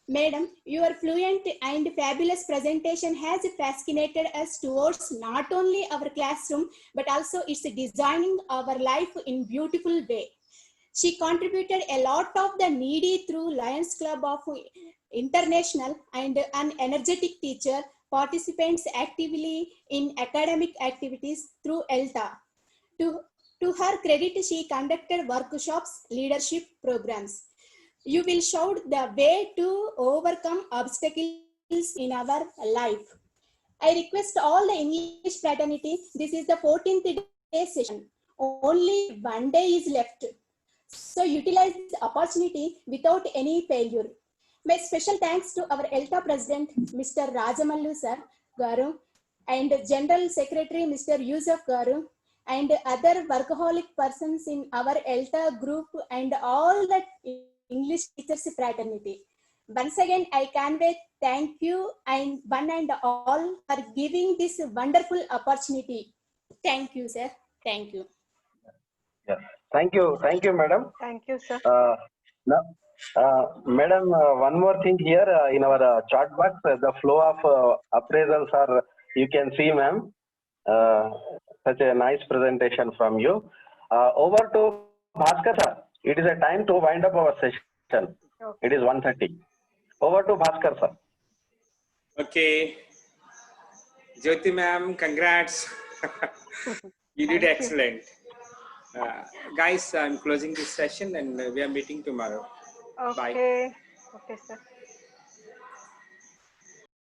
Madam, your fluent and fabulous presentation has fascinated us towards not only our classroom, but also it's designing our life in beautiful way. She contributed a lot of the needy through Lions Club of International and an energetic teacher participates actively in academic activities through ELTA. To her credit, she conducted workshops, leadership programs. You will show the way to overcome obstacles in our life. I request all the English fraternity, this is the 14th day session. Only one day is left. So utilize this opportunity without any failure. My special thanks to our ELTA President, Mr. Rajamallu Sir Garu, and General Secretary, Mr. Yusuf Garu, and other workaholic persons in our ELTA group and all the English teachers fraternity. Once again, I convey thank you and one and all for giving this wonderful opportunity. Thank you, sir. Thank you. Yeah. Thank you, madam. Thank you, sir. Madam, one more thing here in our chart box, the flow of appraisals are, you can see, ma'am, such a nice presentation from you. Over to Bhaskar sir. It is a time to wind up our session. Okay. It is 1:30. Over to Bhaskar sir. Okay. Jyoti ma'am, congrats. You did excellent. Guys, I'm closing this session and we are meeting tomorrow. Bye. Okay. Okay, sir.